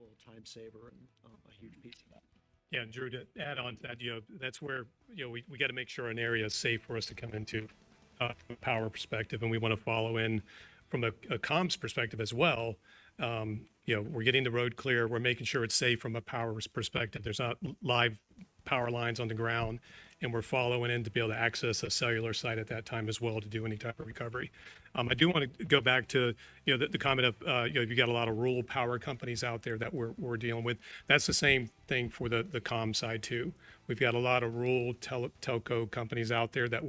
practical time saver and a huge piece of that. Yeah, and Drew, to add on to that, that's where, we got to make sure an area is safe for us to come into from a power perspective, and we want to follow in from a comms perspective as well. We're getting the road clear. We're making sure it's safe from a power perspective. There's not live power lines on the ground, and we're following in to be able to access a cellular site at that time as well to do any type of recovery. I do want to go back to the comment of you've got a lot of rural power companies out there that we're dealing with. That's the same thing for the comm side too. We've got a lot of rural telco companies out there that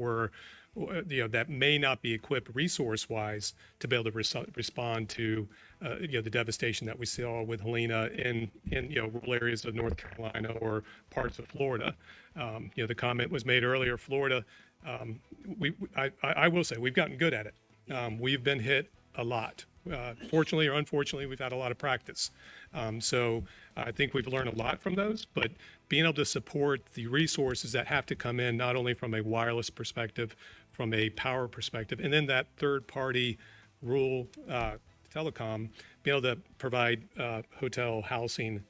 that may not be equipped resource-wise to be able to respond to the devastation that we saw with Helena in rural areas of North Carolina or parts of Florida. The comment was made earlier, Florida. I will say we've gotten good at it. We've been hit a lot. Fortunately or unfortunately, we've had a lot of practice. So I think we've learned a lot from those, but being able to support the resources that have to come in, not only from a wireless perspective, from a power perspective, and then that third party rural telecom, being able to provide hotel housing,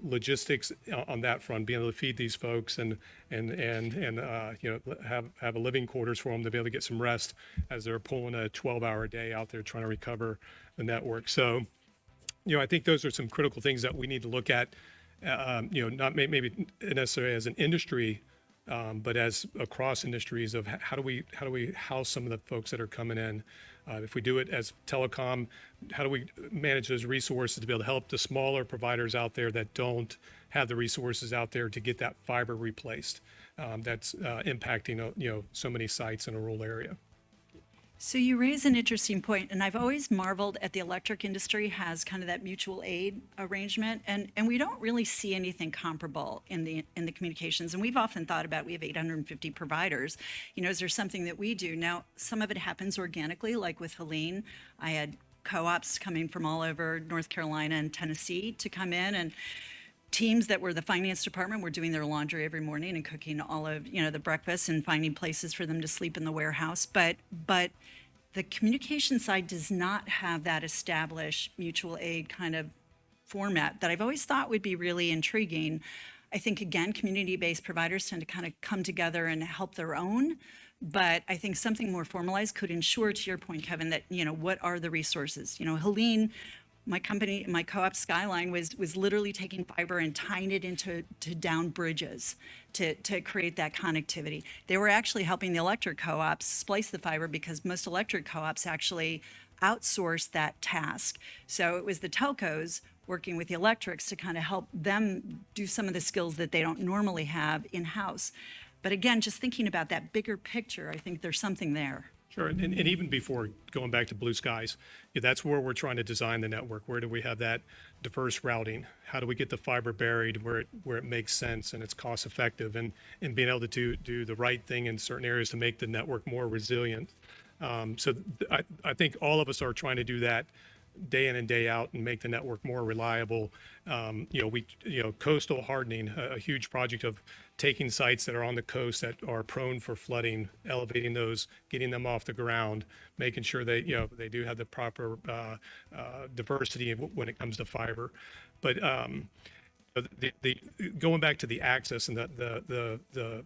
logistics on that front, being able to feed these folks and have a living quarters for them to be able to get some rest as they're pulling a 12-hour day out there trying to recover the network. So, I think those are some critical things that we need to look at, not maybe necessarily as an industry, but as across industries of how do we house some of the folks that are coming in. If we do it as telecom, how do we manage those resources to be able to help the smaller providers out there that don't have the resources out there to get that fiber replaced? That's impacting so many sites in a rural area. So you raise an interesting point, and I've always marveled at the electric industry has kind of that mutual aid arrangement, and we don't really see anything comparable in the communications. And we've often thought about, we have 850 providers. Is there something that we do? Now, some of it happens organically, like with Helene. I had co-ops coming from all over North Carolina and Tennessee to come in, and teams that were the finance department were doing their laundry every morning and cooking all of the breakfast and finding places for them to sleep in the warehouse. But the communication side does not have that established mutual aid kind of format that I've always thought would be really intriguing. I think, again, community-based providers tend to kind of come together and help their own. But I think something more formalized could ensure, to your point, Kevin, that, what are the resources? Helene, my company, my co-op Skyline was literally taking fiber and tying it into down bridges to create that connectivity. They were actually helping the electric co-ops splice the fiber because most electric co-ops actually outsource that task. So it was the telcos working with the electrics to kind of help them do some of the skills that they don't normally have in-house. But again, just thinking about that bigger picture, I think there's something there. Sure, and even before going back to blue skies, that's where we're trying to design the network. Where do we have that diverse routing? How do we get the fiber buried where it makes sense and it's cost effective, and being able to do the right thing in certain areas to make the network more resilient. I think all of us are trying to do that day in and day out and make the network more reliable. Coastal hardening, a huge project of taking sites that are on the coast that are prone for flooding, elevating those, getting them off the ground, making sure they do have the proper diversity when it comes to fiber. But going back to the access and the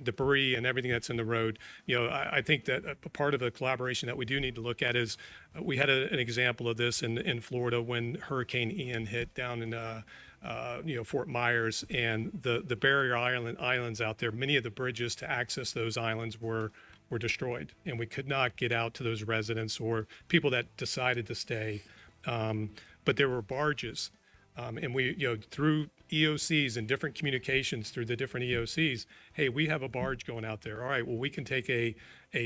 debris and everything that's in the road, I think that a part of the collaboration that we do need to look at is we had an example of this in Florida when Hurricane Ian hit down in Fort Myers, and the barrier islands out there. Many of the bridges to access those islands were destroyed, and we could not get out to those residents or people that decided to stay. But there were barges. And we, through EOCs and different communications through the different EOCs, hey, we have a barge going out there. All right, well, we can take a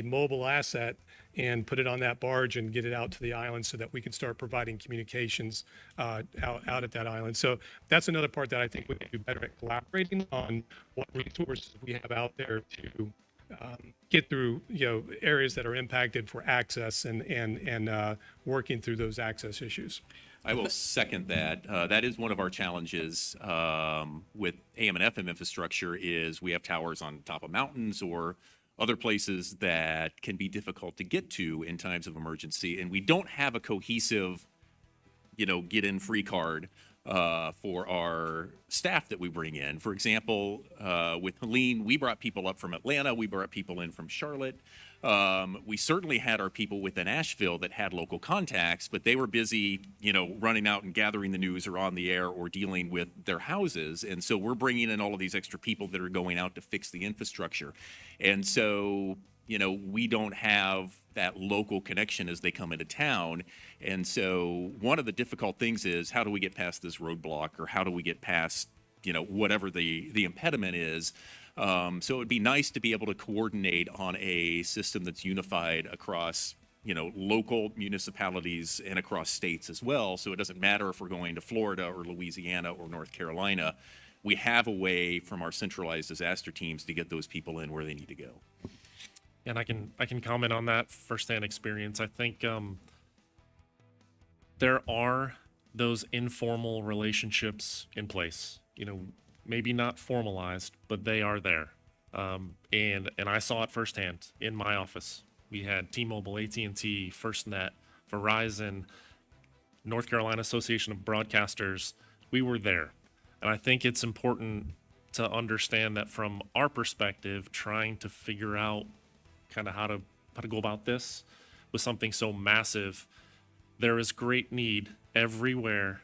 mobile asset and put it on that barge and get it out to the island so that we can start providing communications out at that island. So that's another part that I think we can do better at collaborating on what resources we have out there to get through areas that are impacted for access and working through those access issues. I will second that. That is one of our challenges with AM and FM infrastructure is we have towers on top of mountains or other places that can be difficult to get to in times of emergency. And we don't have a cohesive get in free card for our staff that we bring in. For example, with Helene, we brought people up from Atlanta. We brought people in from Charlotte. We certainly had our people within Asheville that had local contacts, but they were busy, running out and gathering the news or on the air or dealing with their houses. And so we're bringing in all of these extra people that are going out to fix the infrastructure. And so, we don't have that local connection as they come into town. And so one of the difficult things is, how do we get past this roadblock, or how do we get past, whatever the impediment is? So it would be nice to be able to coordinate on a system that's unified across, local municipalities and across states as well. So it doesn't matter if we're going to Florida or Louisiana or North Carolina. We have a way from our centralized disaster teams to get those people in where they need to go. And I can comment on that firsthand experience. I think there are those informal relationships in place. Maybe not formalized, but they are there. And I saw it firsthand in my office. We had T-Mobile, AT&T, FirstNet, Verizon, North Carolina Association of Broadcasters. We were there. And I think it's important to understand that from our perspective, trying to figure out kind of how to go about this with something so massive, there is great need everywhere,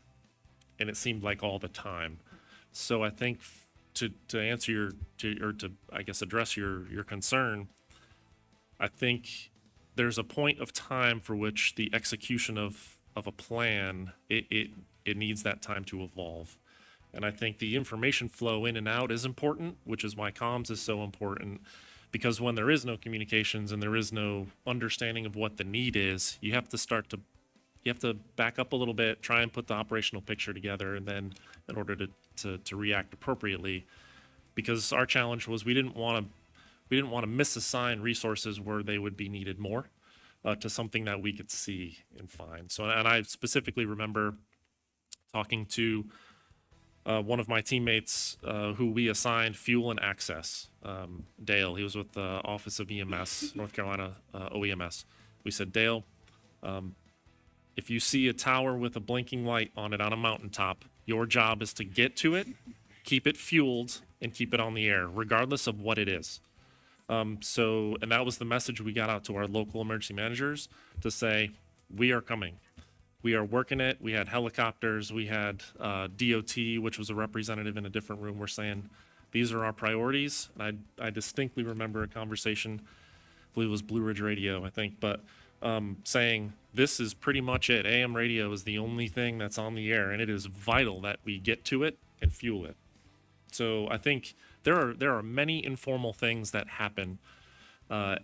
and it seemed like all the time. So I think to answer I guess address your concern, I think there's a point of time for which the execution of a plan, it needs that time to evolve. And I think the information flow in and out is important, which is why comms is so important. Because when there is no communications and there is no understanding of what the need is, you have to back up a little bit, try and put the operational picture together, and then in order to react appropriately. Because our challenge was we didn't want to misassign resources where they would be needed more to something that we could see and find. So, and I specifically remember talking to one of my teammates who we assigned fuel and access, Dale. He was with the Office of EMS, North Carolina OEMS. We said, Dale, if you see a tower with a blinking light on it on a mountaintop, your job is to get to it, keep it fueled, and keep it on the air, regardless of what it is. And that was the message we got out to our local emergency managers to say, we are coming. We are working it. We had helicopters. We had DOT, which was a representative in a different room. We're saying, these are our priorities. And I distinctly remember a conversation, I believe it was Blue Ridge Radio, I think, but saying, this is pretty much it. AM radio is the only thing that's on the air, and it is vital that we get to it and fuel it. So I think there are many informal things that happen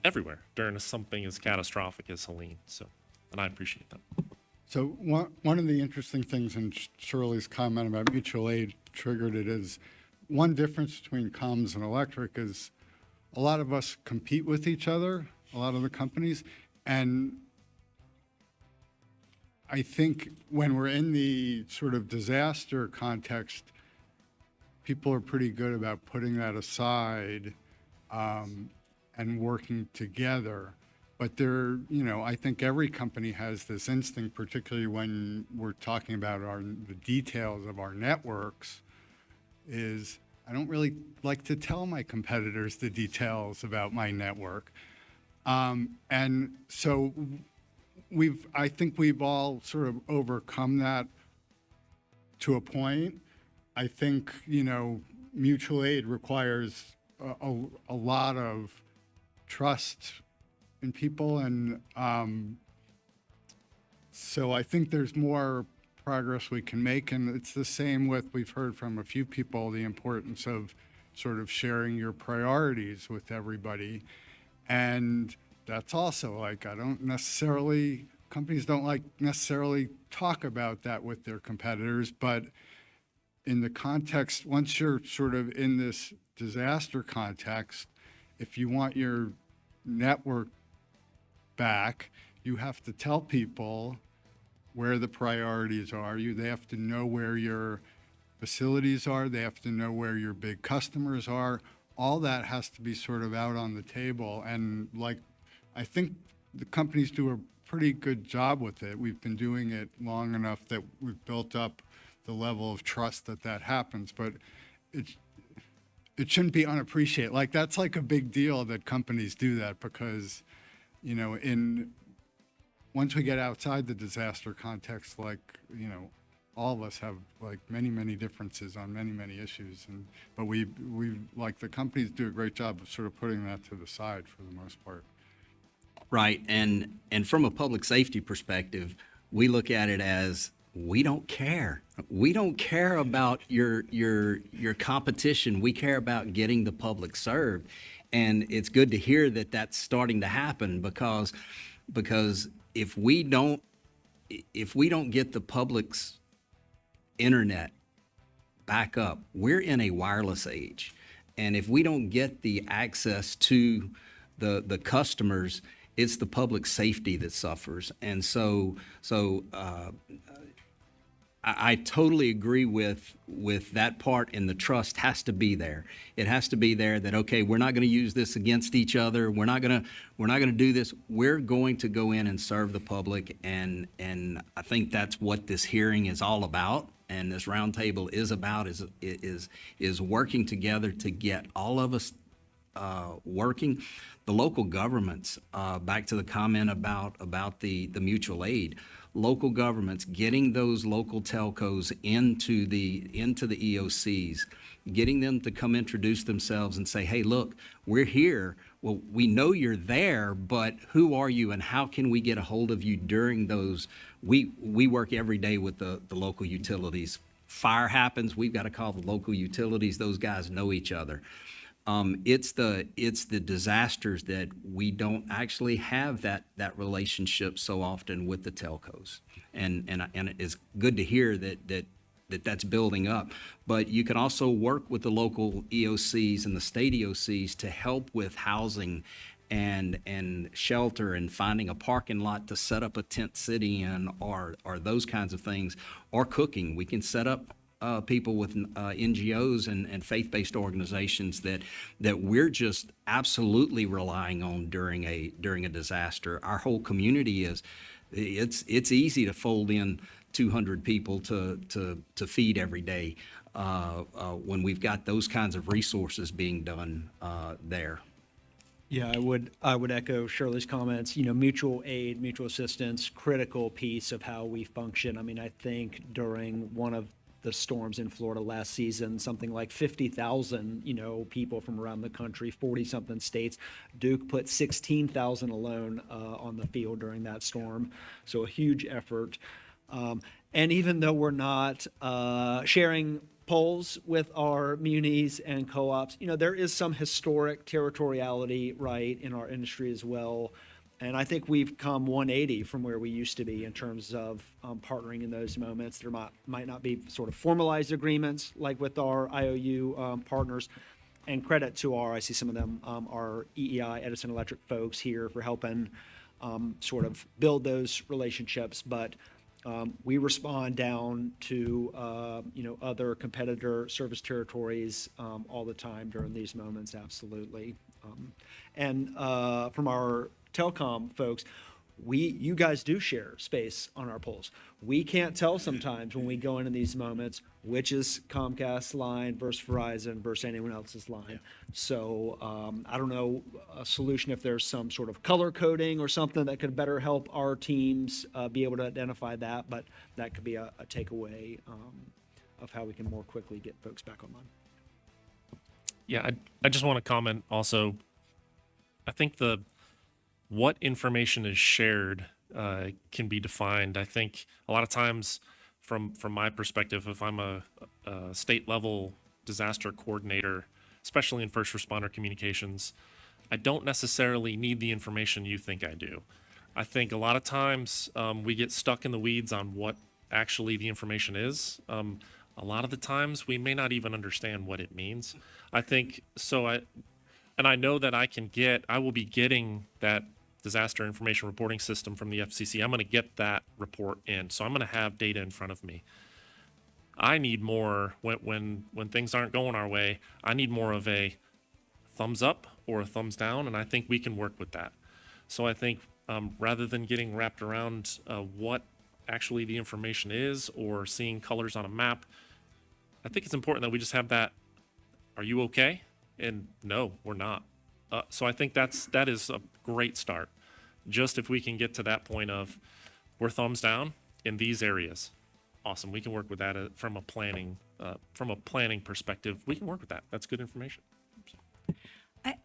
everywhere during something as catastrophic as Helene. So, and I appreciate that. So one of the interesting things in Shirley's comment about mutual aid triggered it is one difference between comms and electric is a lot of us compete with each other, a lot of the companies, and I think when we're in the sort of disaster context, people are pretty good about putting that aside and working together. But I think every company has this instinct, particularly when we're talking about the details of our networks, is I don't really like to tell my competitors the details about my network. And so I think we've all sort of overcome that to a point. I think, mutual aid requires a lot of trust in people, and so I think there's more progress we can make, and it's the same with, we've heard from a few people, the importance of sort of sharing your priorities with everybody, and that's also companies don't necessarily talk about that with their competitors, but in the context, once you're sort of in this disaster context, if you want your network back, you have to tell people where the priorities are. They have to know where your facilities are. They have to know where your big customers are. All that has to be sort of out on the table. And I think the companies do a pretty good job with it. We've been doing it long enough that we've built up the level of trust that that happens, but it shouldn't be unappreciated. Like, that's like a big deal that companies do that, because, you know, once we get outside the disaster context, like, you know, all of us have like many differences on many issues, but we like, the companies do a great job of sort of putting that to the side for the most part. Right, and from a public safety perspective, we look at it as, we don't care. We don't care about your competition. We care about getting the public served, and it's good to hear that that's starting to happen, because if we don't get the public's internet back up, we're in a wireless age, and if we don't get the access to the customers, it's the public safety that suffers. And so I totally agree with that part, and the trust has to be there. It has to be there that, okay, we're not going to use this against each other. We're not going to do this. We're going to go in and serve the public, and I think that's what this hearing is all about, and this roundtable is about, is working together to get all of us working. The local governments, back to the comment about the mutual aid, local governments, getting those local telcos into the EOCs, getting them to come introduce themselves and say, hey, look, we're here. Well, we know you're there, but who are you and how can we get a hold of you during those? We work every day with the local utilities. Fire happens, we've got to call the local utilities. Those guys know each other. It's the disasters that we don't actually have that relationship so often with the telcos, and it's good to hear that's building up. But you can also work with the local EOCs and the state EOCs to help with housing and shelter and finding a parking lot to set up a tent city in, or those kinds of things, or cooking. We can set up people with NGOs and faith-based organizations that we're just absolutely relying on during a disaster. Our whole community it's easy to fold in 200 people to feed every day when we've got those kinds of resources being done there. Yeah, I would echo Shirley's comments. You know, mutual aid, mutual assistance, critical piece of how we function. I mean, I think during one of the storms in Florida last season, something like 50,000, people from around the country, 40-something states. Duke put 16,000 alone on the field during that storm. So a huge effort. And even though we're not sharing polls with our munis and co-ops, there is some historic territoriality, right, in our industry as well. And I think we've come 180 from where we used to be in terms of partnering in those moments. There might not be sort of formalized agreements like with our IOU partners. And credit to I see some of them, our EEI, Edison Electric folks here for helping sort of build those relationships. But we respond down to, other competitor service territories all the time during these moments, absolutely. And from our telecom folks, you guys do share space on our polls. We can't tell sometimes when we go into these moments which is Comcast's line versus Verizon versus anyone else's line. Yeah. So I don't know a solution if there's some sort of color coding or something that could better help our teams be able to identify that, but that could be a takeaway of how we can more quickly get folks back online. Yeah, I just want to comment also. I think what information is shared can be defined. I think a lot of times, from my perspective, if I'm a state level disaster coordinator, especially in first responder communications, I don't necessarily need the information you think I do. I think a lot of times we get stuck in the weeds on what actually the information is. A lot of the times we may not even understand what it means. I think so. I know that I will be getting that disaster information reporting system from the FCC. I'm going to get that report in. So I'm going to have data in front of me. I need more when things aren't going our way. I need more of a thumbs up or a thumbs down, and I think we can work with that. So I think rather than getting wrapped around what actually the information is or seeing colors on a map. I think it's important that we just have that, are you okay? And no, we're not. So I think that is a great start. Just if we can get to that point of we're thumbs down in these areas, awesome. We can work with that from a planning perspective. We can work with that. That's good information.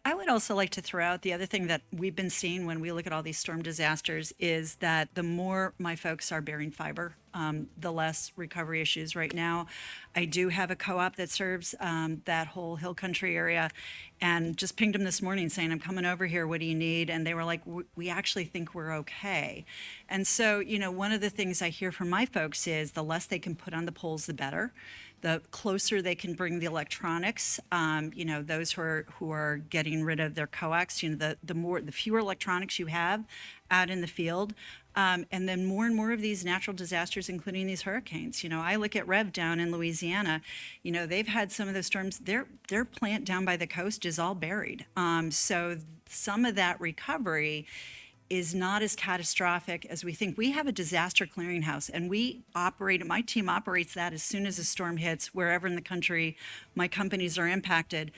I would also like to throw out the other thing that we've been seeing when we look at all these storm disasters is that the more my folks are bearing fiber, the less recovery issues right now. I do have a co-op that serves that whole hill country area, and just pinged them this morning saying, I'm coming over here, what do you need? And they were like, we actually think we're okay. And so, you know, one of the things I hear from my folks is the less they can put on the poles, the better. The closer they can bring the electronics, you know, those who are getting rid of their coax, you know, the fewer electronics you have out in the field, and then more and more of these natural disasters, including these hurricanes. You know, I look at Rev down in Louisiana. You know, they've had some of those storms. Their plant down by the coast is all buried. So some of that recovery is not as catastrophic as we think. We have a disaster clearinghouse, and my team operates that as soon as a storm hits, wherever in the country my companies are impacted.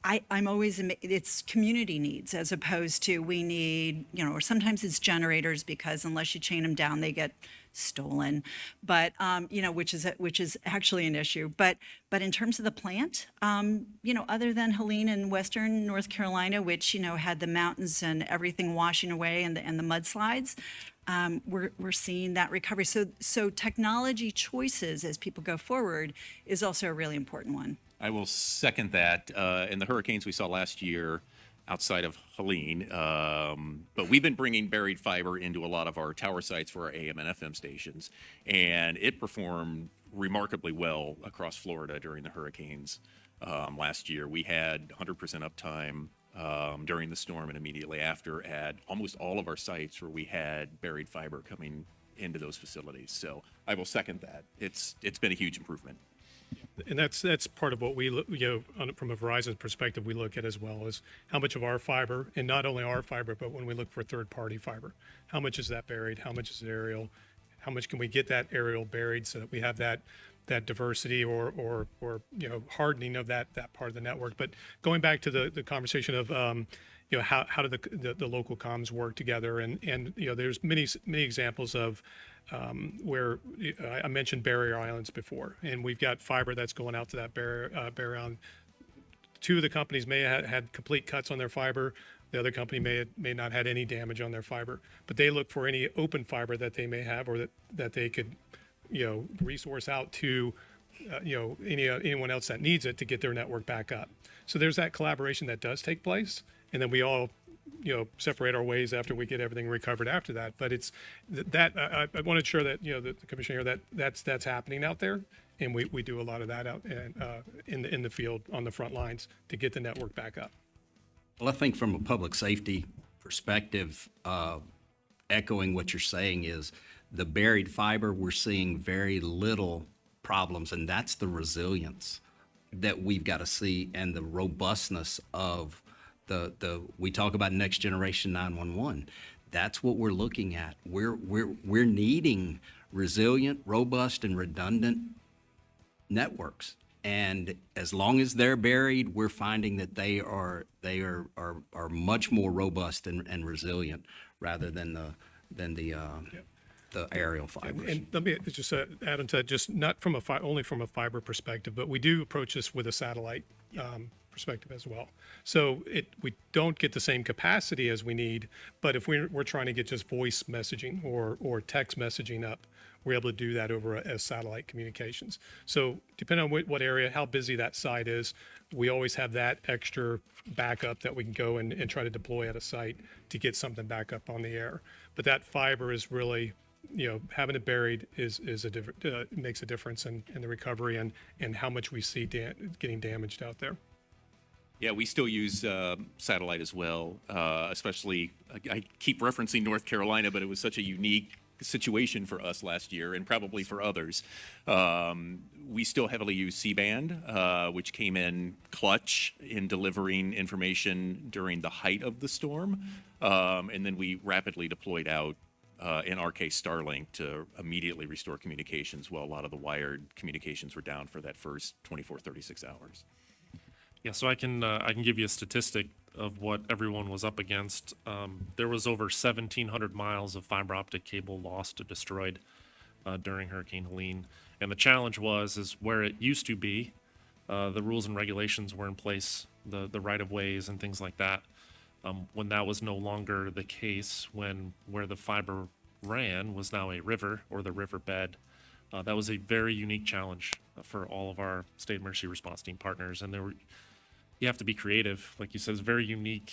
I'm always, it's community needs as opposed to we need, you know, or sometimes it's generators because unless you chain them down, they get stolen. But, you know, which is actually an issue. But in terms of the plant, you know, other than Helene in Western North Carolina, which, you know, had the mountains and everything washing away and the mudslides, we're seeing that recovery. So technology choices as people go forward is also a really important one. I will second that. In the hurricanes we saw last year outside of Helene, but we've been bringing buried fiber into a lot of our tower sites for our AM and FM stations, and it performed remarkably well across Florida during the hurricanes last year. We had 100% uptime during the storm and immediately after at almost all of our sites where we had buried fiber coming into those facilities. So I will second that. It's been a huge improvement. And that's part of what we look, you know, from a Verizon perspective, we look at as well is how much of our fiber, and not only our fiber, but when we look for third-party fiber, how much is that buried? How much is it aerial? How much can we get that aerial buried so that we have that diversity or you know, hardening of that part of the network? But going back to the conversation of you know, how do the local comms work together, and you know, there's many examples of where I mentioned barrier islands before, and we've got fiber that's going out to that barrier island. Two of the companies may have had complete cuts on their fiber. The other company may not had any damage on their fiber, but they look for any open fiber that they may have or that they could, you know, resource out to, you know, anyone else that needs it to get their network back up. So there's that collaboration that does take place, and then we all, you know, separate our ways after we get everything recovered after that. But it's that I want to ensure that, you know, the commissioner that's happening out there, and we do a lot of that out and in the field on the front lines to get the network back up. Well, I think from a public safety perspective, echoing what you're saying is the buried fiber, we're seeing very little problems, and that's the resilience that we've got to see and the robustness of we talk about next generation 911. That's what we're looking at. We're needing resilient, robust, and redundant networks. And as long as they're buried, we're finding that they are much more robust and resilient rather than the aerial fibers. And let me just add on to that, just not from only from a fiber perspective, but we do approach this with a satellite perspective as well. So we don't get the same capacity as we need, but if we're trying to get just voice messaging or text messaging up, we're able to do that over a satellite communications. So depending on what area, how busy that site is, we always have that extra backup that we can go and try to deploy at a site to get something back up on the air. But that fiber is really, you know, having it buried is a different makes a difference in the recovery and how much we see getting damaged out there. Yeah, we still use satellite as well, especially, I keep referencing North Carolina, but it was such a unique situation for us last year, and probably for others. We still heavily use C-band, which came in clutch in delivering information during the height of the storm. And then we rapidly deployed out, in our case, Starlink, to immediately restore communications while a lot of the wired communications were down for that first 24, 36 hours. Yeah, so I can give you a statistic of what everyone was up against. There was over 1,700 miles of fiber optic cable lost or destroyed during Hurricane Helene, and the challenge is where it used to be, the rules and regulations were in place, the right of ways and things like that. When that was no longer the case, when where the fiber ran was now a river or the riverbed, that was a very unique challenge for all of our state emergency response team partners, and you have to be creative. Like you said, it's a very unique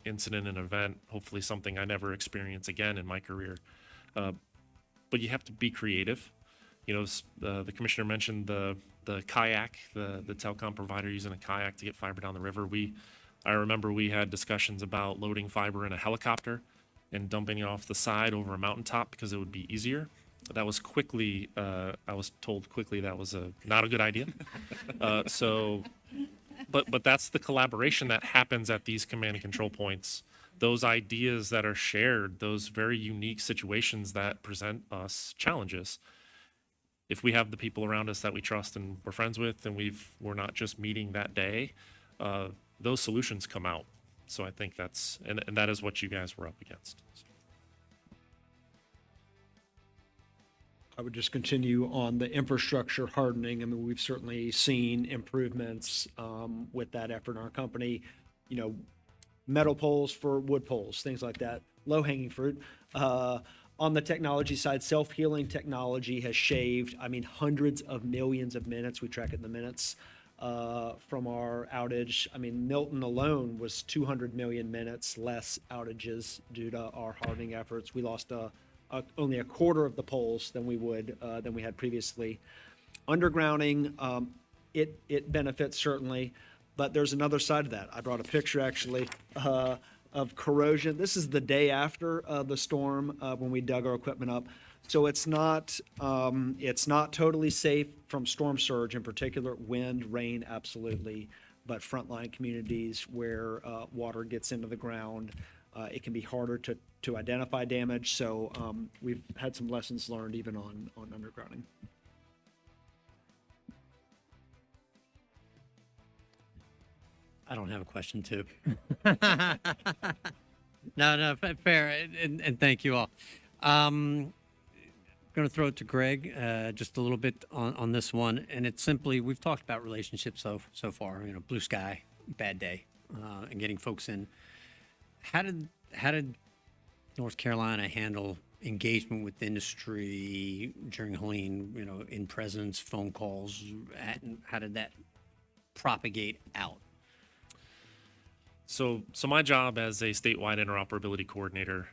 incident and event, hopefully something I never experience again in my career. But you have to be creative. You know, the commissioner mentioned the kayak, the telecom provider using a kayak to get fiber down the river. I remember we had discussions about loading fiber in a helicopter and dumping it off the side over a mountaintop because it would be easier. That was quickly, I was told quickly that was not a good idea. But that's the collaboration that happens at these command and control points. Those ideas that are shared, those very unique situations that present us challenges. If we have the people around us that we trust and we're friends with, and we're not just meeting that day, those solutions come out. So I think and that is what you guys were up against. I would just continue on the infrastructure hardening. I mean, we've certainly seen improvements with that effort in our company. You know, metal poles for wood poles, things like that, low-hanging fruit. On the technology side, self-healing technology has shaved, I mean, hundreds of millions of minutes. We track it in the minutes from our outage. I mean, Milton alone was 200 million minutes less outages due to our hardening efforts. We lost only a quarter of the poles than we had previously. Undergrounding, it benefits certainly, but there's another side of that. I brought a picture actually of corrosion. This is the day after the storm when we dug our equipment up. So it's not totally safe from storm surge, in particular, wind, rain, absolutely, but frontline communities where water gets into the ground, it can be harder to identify damage. So we've had some lessons learned even on undergrounding. I don't have a question too. No, fair, and thank you all. I'm going to throw it to Greg just a little bit on this one, and it's simply, we've talked about relationships so far, you know, blue sky, bad day, and getting folks in. How did North Carolina handle engagement with industry during Helene, you know, in presence, phone calls? How did that propagate out? So my job as a statewide interoperability coordinator,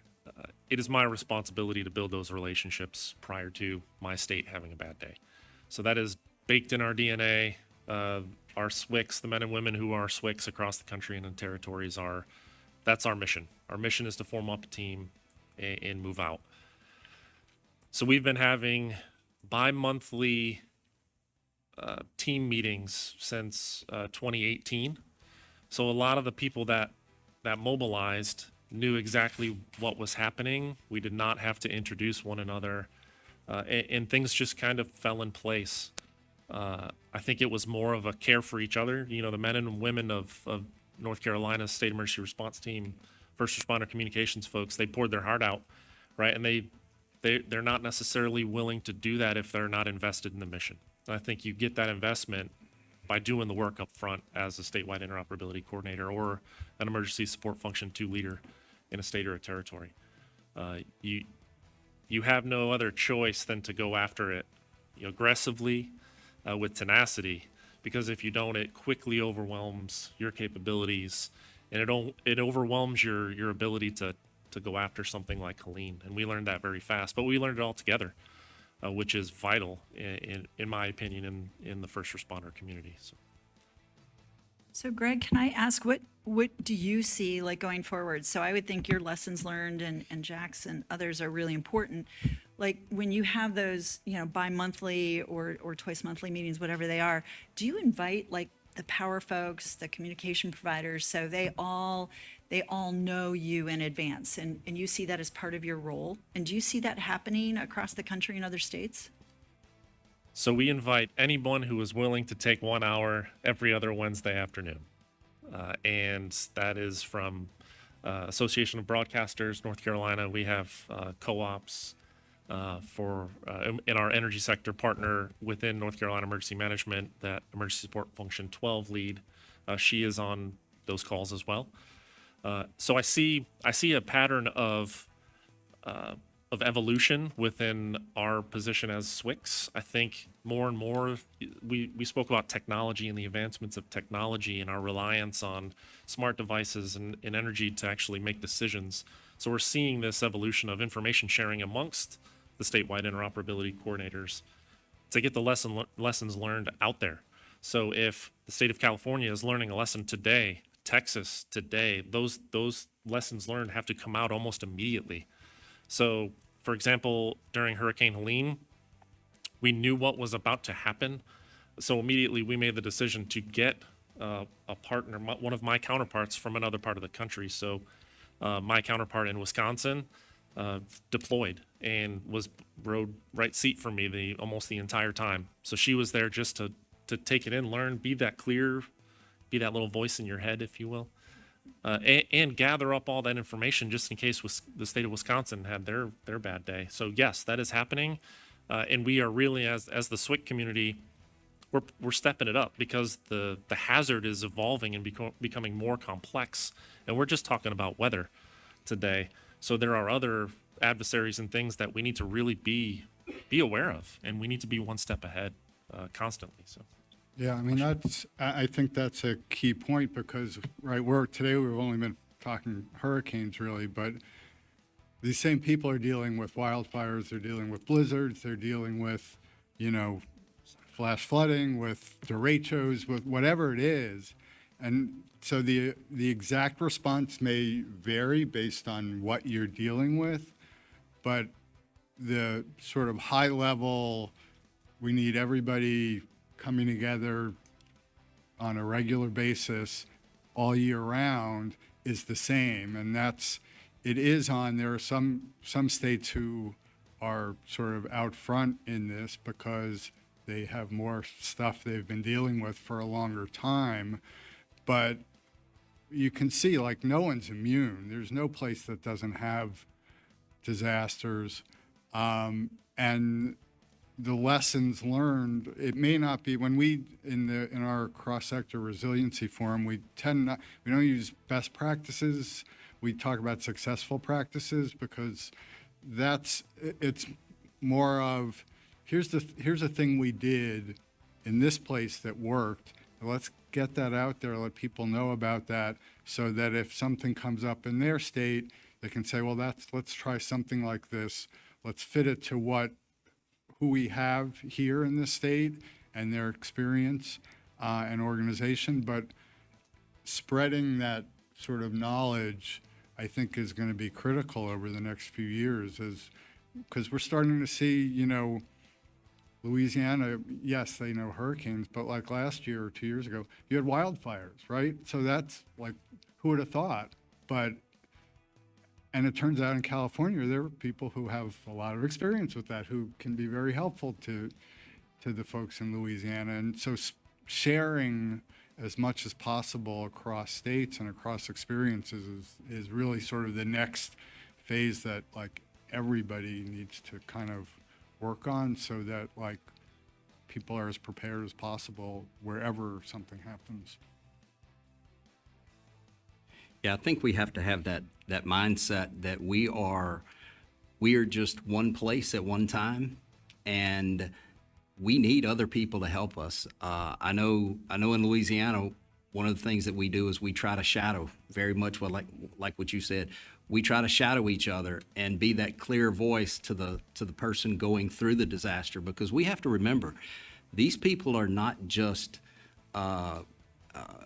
it is my responsibility to build those relationships prior to my state having a bad day. So that is baked in our DNA. Our SWICs, the men and women who are SWICs across the country and in territories that's our mission. Our mission is to form up a team and move out. So we've been having bi-monthly team meetings since 2018. So a lot of the people that mobilized knew exactly what was happening. We did not have to introduce one another, and things just kind of fell in place. I think it was more of a care for each other. You know, the men and women of North Carolina's State Emergency Response Team, first responder communications folks, they poured their heart out, right? And they're not necessarily willing to do that if they're not invested in the mission. And I think you get that investment by doing the work up front as a statewide interoperability coordinator or an emergency support function 2 leader in a state or a territory. You have no other choice than to go after it, you know, aggressively with tenacity, because if you don't, it quickly overwhelms your capabilities, and it overwhelms your ability to go after something like Helene. And we learned that very fast, but we learned it all together. Which is vital, in my opinion, in the first responder community. So Greg, can I ask, what do you see like going forward? So I would think your lessons learned and Jack's and others are really important. like when you have those, bi-monthly or twice monthly meetings, whatever they are, do you invite like the power folks, the communication providers, so they all know you in advance, and you see that as part of your role? And do you see that happening across the country in other states? So we invite anyone who is willing to take 1 hour every other Wednesday afternoon. And that is from Association of Broadcasters, North Carolina. We have co-ops in our energy sector partner within North Carolina Emergency Management, that Emergency Support Function 12 lead. She is on those calls as well. So I see a pattern of evolution within our position as SWICs. I think more and more, we spoke about technology and the advancements of technology and our reliance on smart devices and energy to actually make decisions. So we're seeing this evolution of information sharing amongst the statewide interoperability coordinators to get the lessons learned out there. So if the state of California is learning a lesson today, Texas today, those lessons learned have to come out almost immediately. So, for example, during Hurricane Helene, we knew what was about to happen. So immediately we made the decision to get a partner, one of my counterparts from another part of the country. So my counterpart in Wisconsin deployed and rode right seat for me almost the entire time. So she was there just to take it in, learn, be that clear, be that little voice in your head, if you will. And gather up all that information just in case the state of Wisconsin had their bad day. So yes, that is happening, and we are really, as the SWIC community, we're stepping it up because the hazard is evolving and becoming more complex. And we're just talking about weather today. So there are other adversaries and things that we need to really be aware of, and we need to be one step ahead constantly. So. Yeah, I mean, I think that's a key point because, right, today we've only been talking hurricanes really, but these same people are dealing with wildfires, they're dealing with blizzards, they're dealing with, flash flooding, with derechos, with whatever it is. And so the exact response may vary based on what you're dealing with, but the sort of high level, we need everybody coming together on a regular basis all year round is the same. And there are some states who are sort of out front in this because they have more stuff they've been dealing with for a longer time. But you can see, like, no one's immune. There's no place that doesn't have disasters. And the lessons learned, it may not be when we in our cross-sector resiliency forum, we don't use best practices. We talk about successful practices because it's more of here's a thing we did in this place that worked. Let's get that out there, let people know about that, so that if something comes up in their state, they can say, well, let's try something like this. Let's fit it to who we have here in this state and their experience and organization. But spreading that sort of knowledge, I think, is going to be critical over the next few years, because we're starting to see, Louisiana, yes, they know hurricanes, but like last year or 2 years ago, you had wildfires, right? So that's like, who would have thought? And it turns out in California, there are people who have a lot of experience with that, who can be very helpful to the folks in Louisiana. And so sharing as much as possible across states and across experiences is really sort of the next phase that, like, everybody needs to kind of work on, so that, like, people are as prepared as possible wherever something happens. Yeah, I think we have to have that mindset that we are just one place at one time, and we need other people to help us. I know in Louisiana, one of the things that we do is we try to shadow, very much like what you said. We try to shadow each other and be that clear voice to the person going through the disaster, because we have to remember, these people are not just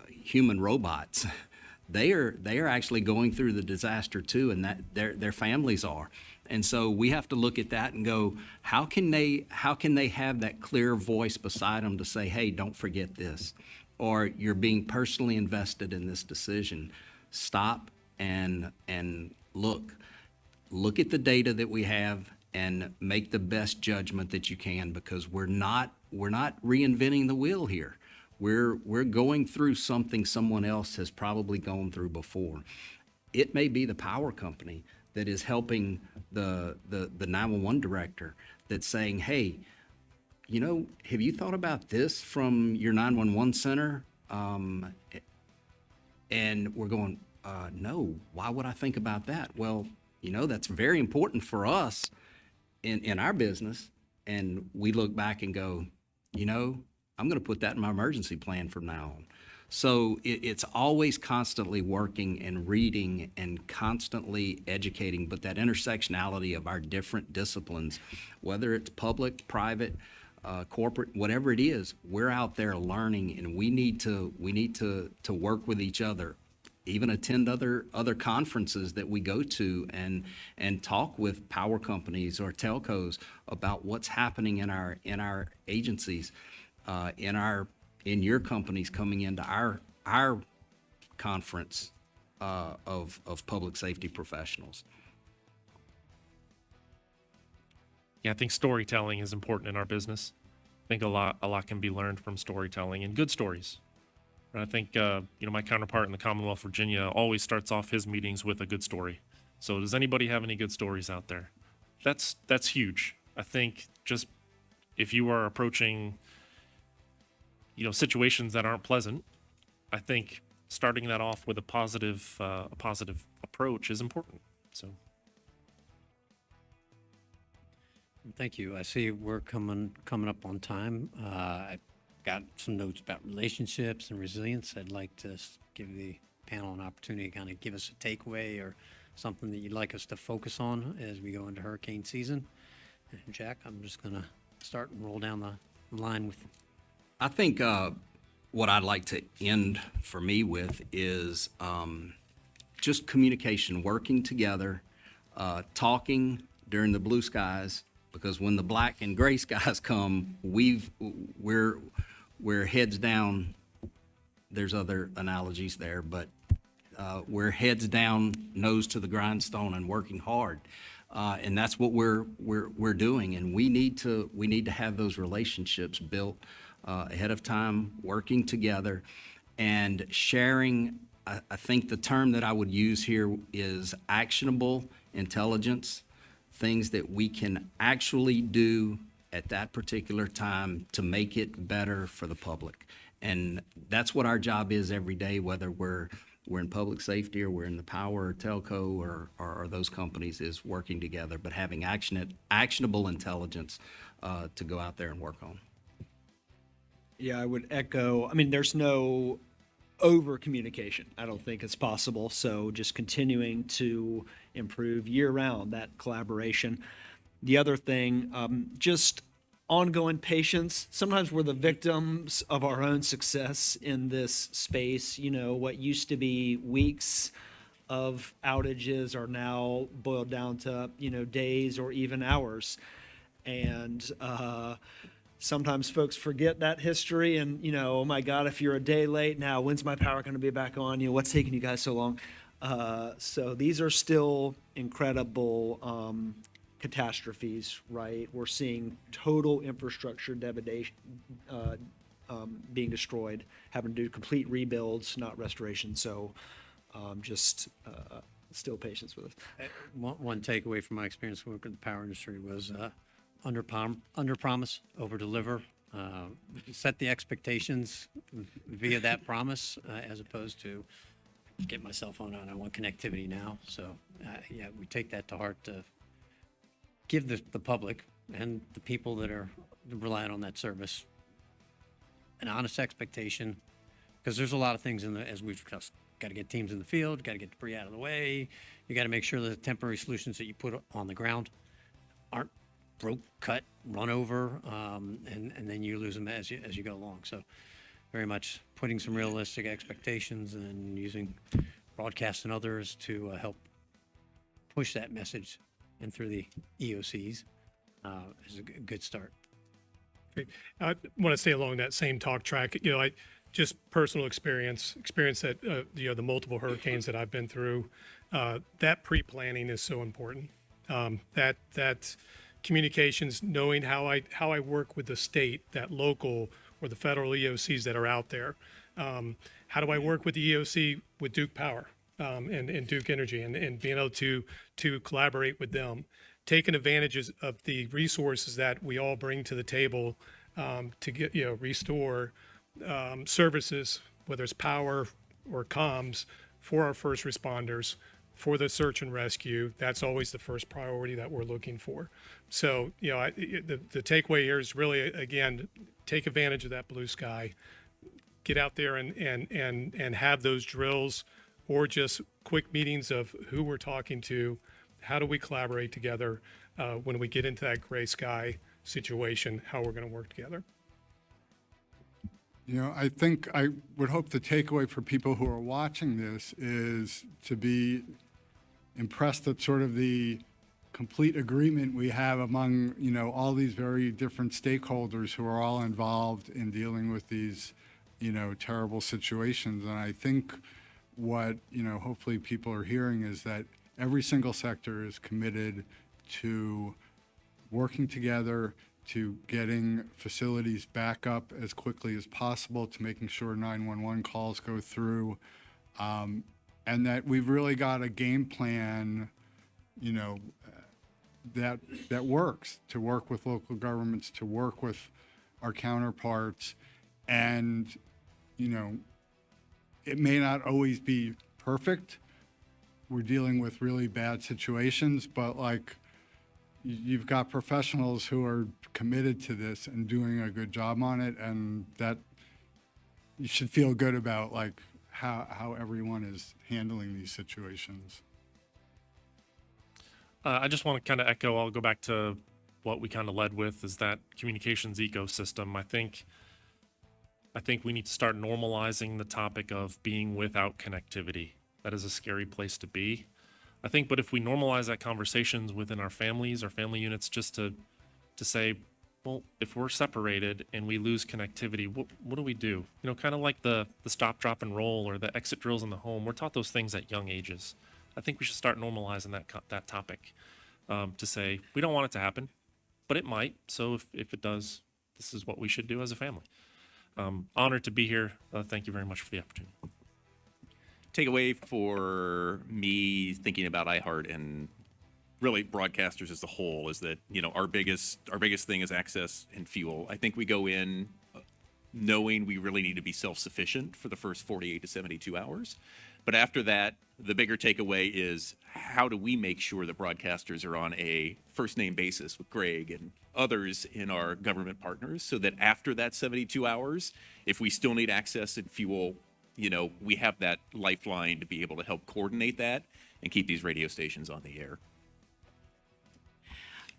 human robots. They are actually going through the disaster too, and that their families are. And so we have to look at that and go, how can they have that clear voice beside them to say, hey, don't forget this, or you're being personally invested in this decision. Stop and look at the data that we have and make the best judgment that you can, because we're not reinventing the wheel here. We're going through something someone else has probably gone through before. It may be the power company that is helping the 911 director that's saying, hey, you know, have you thought about this from your 911 center? And we're going, no, why would I think about that? Well, you know, that's very important for us in our business. And we look back and go, you know, I'm going to put that in my emergency plan from now on. So it's always constantly working and reading and constantly educating, but that intersectionality of our different disciplines, whether it's public, private, corporate, whatever it is, we're out there learning, and we need to work with each other. Even attend other conferences that we go to and talk with power companies or telcos about what's happening in our agencies, in your companies coming into our conference of public safety professionals. Yeah, I think storytelling is important in our business. I think a lot can be learned from storytelling, and good stories. And I think my counterpart in the Commonwealth of Virginia always starts off his meetings with a good story. So does anybody have any good stories out there? That's huge. I think just if you are approaching situations that aren't pleasant, I think starting that off with a positive approach is important. So. Thank you. I see we're coming up on time. I've got some notes about relationships and resilience. I'd like to give the panel an opportunity to kind of give us a takeaway or something that you'd like us to focus on as we go into hurricane season. And Jack, I'm just going to start and roll down the line with. I think what I'd like to end for me with is just communication, working together, talking during the blue skies, because when the black and gray skies come, we're heads down. There's other analogies there, but we're heads down, nose to the grindstone, and working hard. And that's what we're doing. And we need to have those relationships built ahead of time, working together and sharing. I think the term that I would use here is actionable intelligence, things that we can actually do at that particular time to make it better for the public. And that's what our job is every day, whether we're in public safety or we're in the power or telco or those companies, is working together, but having actionable intelligence to go out there and work on. Yeah, I would echo. I mean, there's no over communication. I don't think it's possible. So just continuing to improve year round, that collaboration. The other thing, just ongoing patience. Sometimes we're the victims of our own success in this space. You know, what used to be weeks of outages are now boiled down to, days or even hours. And sometimes folks forget that history and, oh my God, if you're a day late now, when's my power going to be back on? What's taking you guys so long? So these are still incredible catastrophes, right? We're seeing total infrastructure devastation being destroyed, having to do complete rebuilds, not restoration. So just still patience with us. One takeaway from my experience working in the power industry was under promise, over deliver. Set the expectations via that promise, as opposed to get my cell phone on. I want connectivity now. So we take that to heart to give the public and the people that are relying on that service an honest expectation, because there's a lot of things as we've discussed. Got to get teams in the field, got to get debris out of the way. You got to make sure that the temporary solutions that you put on the ground aren't broke, cut, run over, and then you lose them as you go along. So very much putting some realistic expectations and using broadcasts and others to help push that message and through the EOCs is a good start. I want to stay along that same talk track. I just personal experience that the multiple hurricanes that I've been through. That pre-planning is so important. That communications, knowing how I work with the state, that local or the federal EOCs that are out there. How do I work with the EOC with Duke Power and Duke Energy and being able to collaborate with them, taking advantages of the resources that we all bring to the table to get restore services, whether it's power or comms, for our first responders, for the search and rescue. That's always the first priority that we're looking for. So the takeaway here is really, again, take advantage of that blue sky, get out there and have those drills or just quick meetings of who we're talking to. How do we collaborate together when we get into that gray sky situation, how we're going to work together. I think I would hope the takeaway for people who are watching this is to be impressed at sort of the complete agreement we have among, all these very different stakeholders who are all involved in dealing with these, terrible situations. And I think what, hopefully people are hearing is that every single sector is committed to working together, to getting facilities back up as quickly as possible, to making sure 911 calls go through, and that we've really got a game plan, that works, to work with local governments, to work with our counterparts. And, it may not always be perfect. We're dealing with really bad situations, but you've got professionals who are committed to this and doing a good job on it, and that you should feel good about how everyone is handling these situations. I just want to kind of echo, I'll go back to what we kind of led with, is that communications ecosystem. I think we need to start normalizing the topic of being without connectivity. That is a scary place to be. I think, but if we normalize that conversations within our families, our family units, just to say, well, if we're separated and we lose connectivity, what do we do? Kind of like the stop, drop, and roll or the exit drills in the home. We're taught those things at young ages. I think we should start normalizing that topic to say, we don't want it to happen, but it might. So if it does, this is what we should do as a family. Honored to be here. Thank you very much for the opportunity. Takeaway for me thinking about iHeart and really broadcasters as a whole is that our biggest thing is access and fuel. I think we go in knowing we really need to be self-sufficient for the first 48 to 72 hours. But after that, the bigger takeaway is how do we make sure that broadcasters are on a first name basis with Greg and others in our government partners, so that after that 72 hours, if we still need access and fuel, we have that lifeline to be able to help coordinate that and keep these radio stations on the air.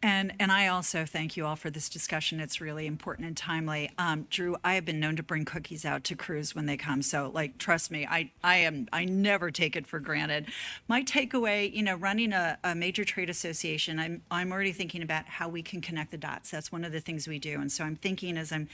And I also thank you all for this discussion. It's really important and timely. Drew, I have been known to bring cookies out to crews when they come. So trust me, I never take it for granted. My takeaway, running a major trade association, I'm already thinking about how we can connect the dots. That's one of the things we do. And so I'm thinking as I'm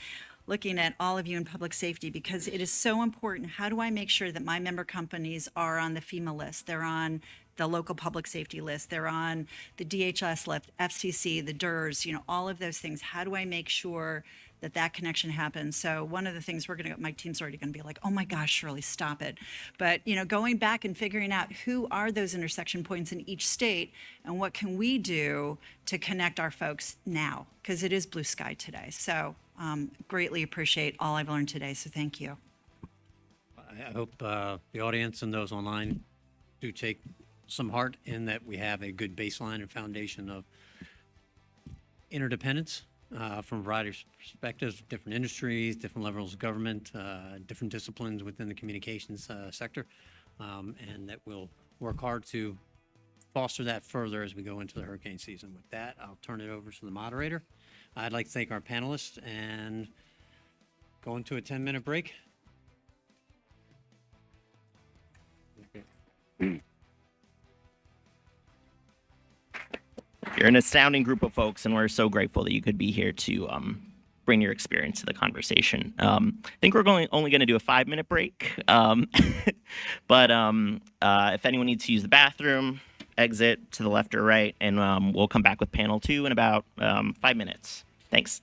looking at all of you in public safety, because it is so important. How do I make sure that my member companies are on the FEMA list? They're on the local public safety list. They're on the DHS list, FCC, the DERS, all of those things. How do I make sure that connection happens? So one of the things my team's already going to be like, oh my gosh, Shirley, stop it. But, going back and figuring out who are those intersection points in each state and what can we do to connect our folks now? Because it is blue sky today. So greatly appreciate all I've learned today. So thank you. I hope the audience and those online do take some heart in that we have a good baseline and foundation of interdependence from a variety of perspectives, different industries, different levels of government, different disciplines within the communications sector, and that we'll work hard to foster that further as we go into the hurricane season. With that, I'll turn it over to the moderator. I'd like to thank our panelists and go into a 10-minute break. Okay. You're an astounding group of folks, and we're so grateful that you could be here to bring your experience to the conversation. I think we're only going to do a 5-minute break, but if anyone needs to use the bathroom, exit to the left or right, and we'll come back with panel 2 in about 5 minutes. Thanks.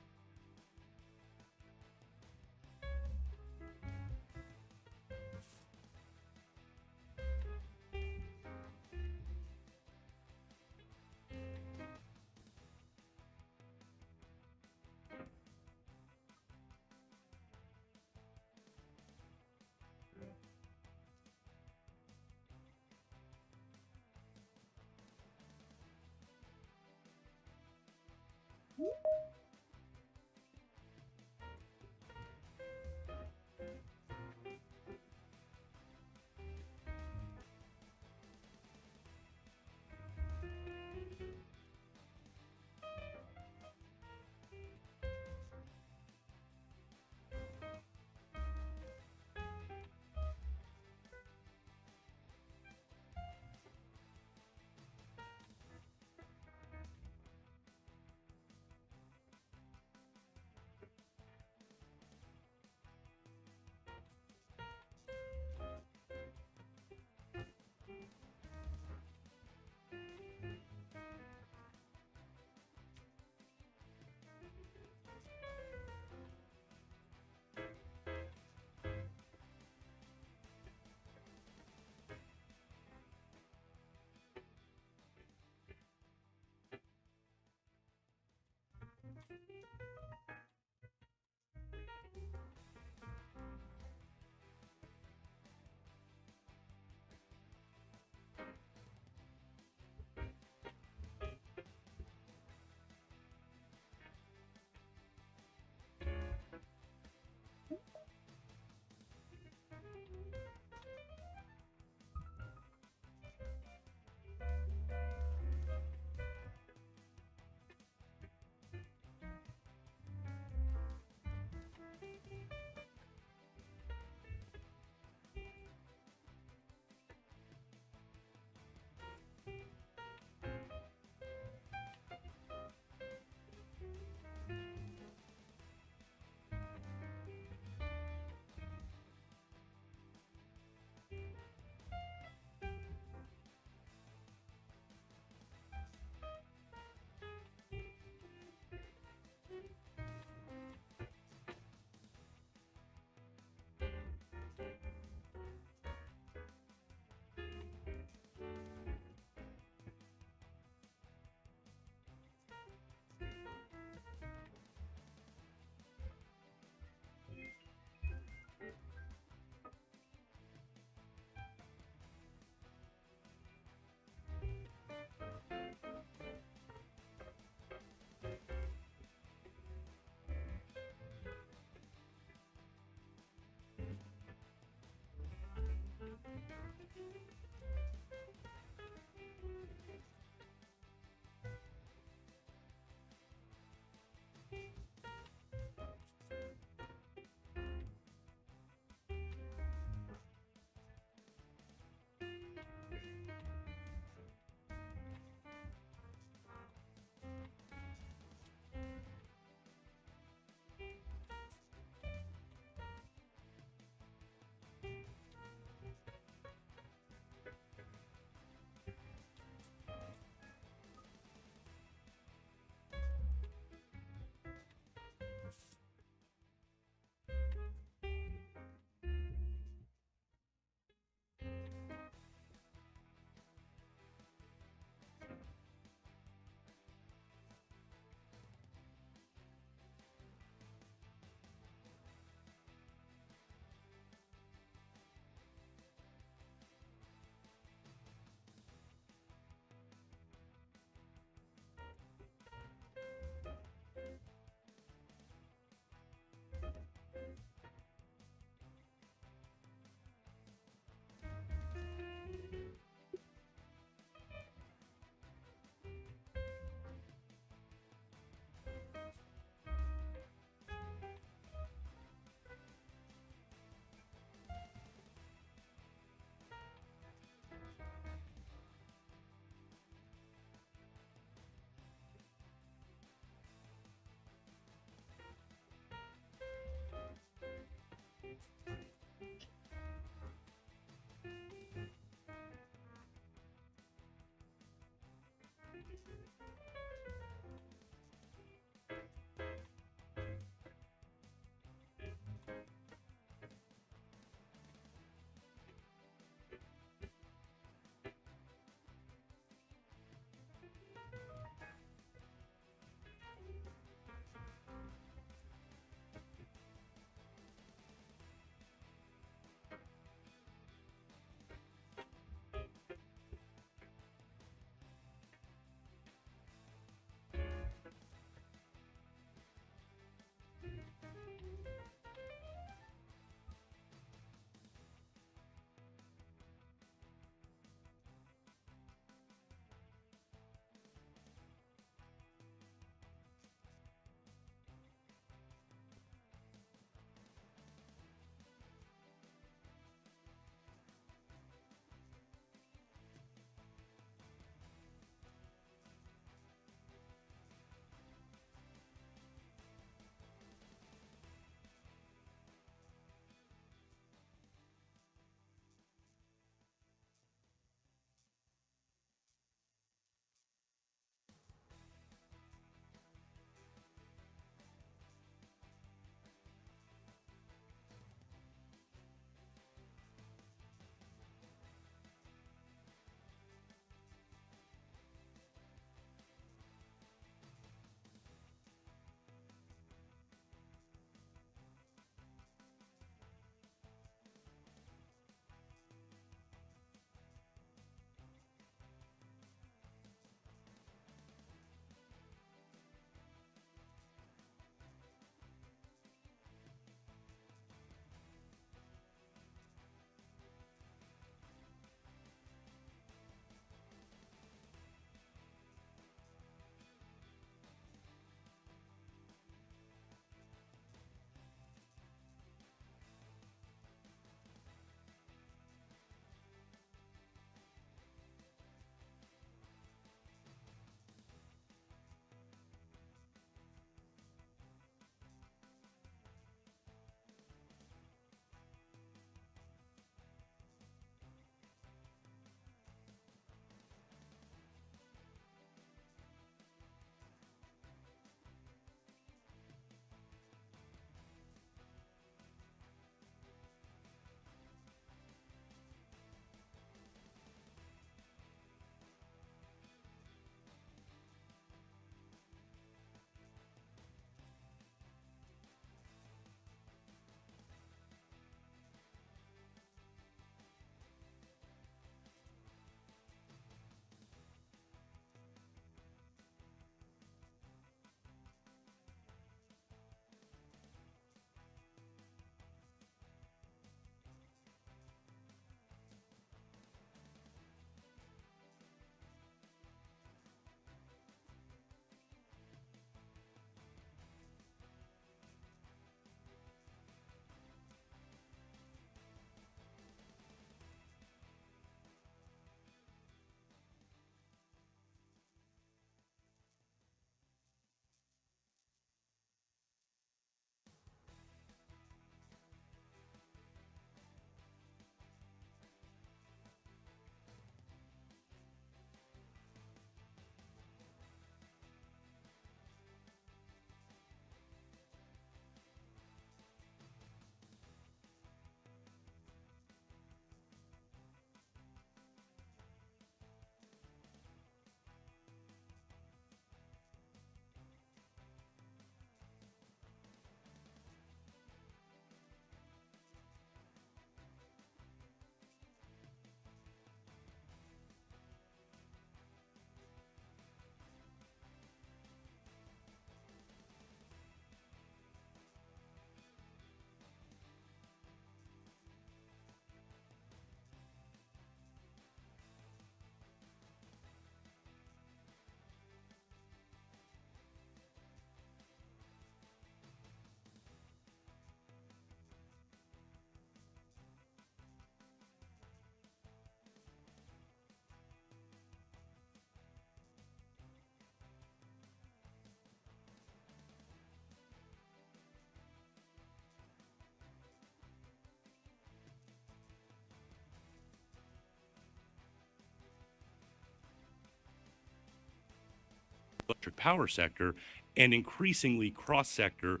electric power sector and increasingly cross-sector.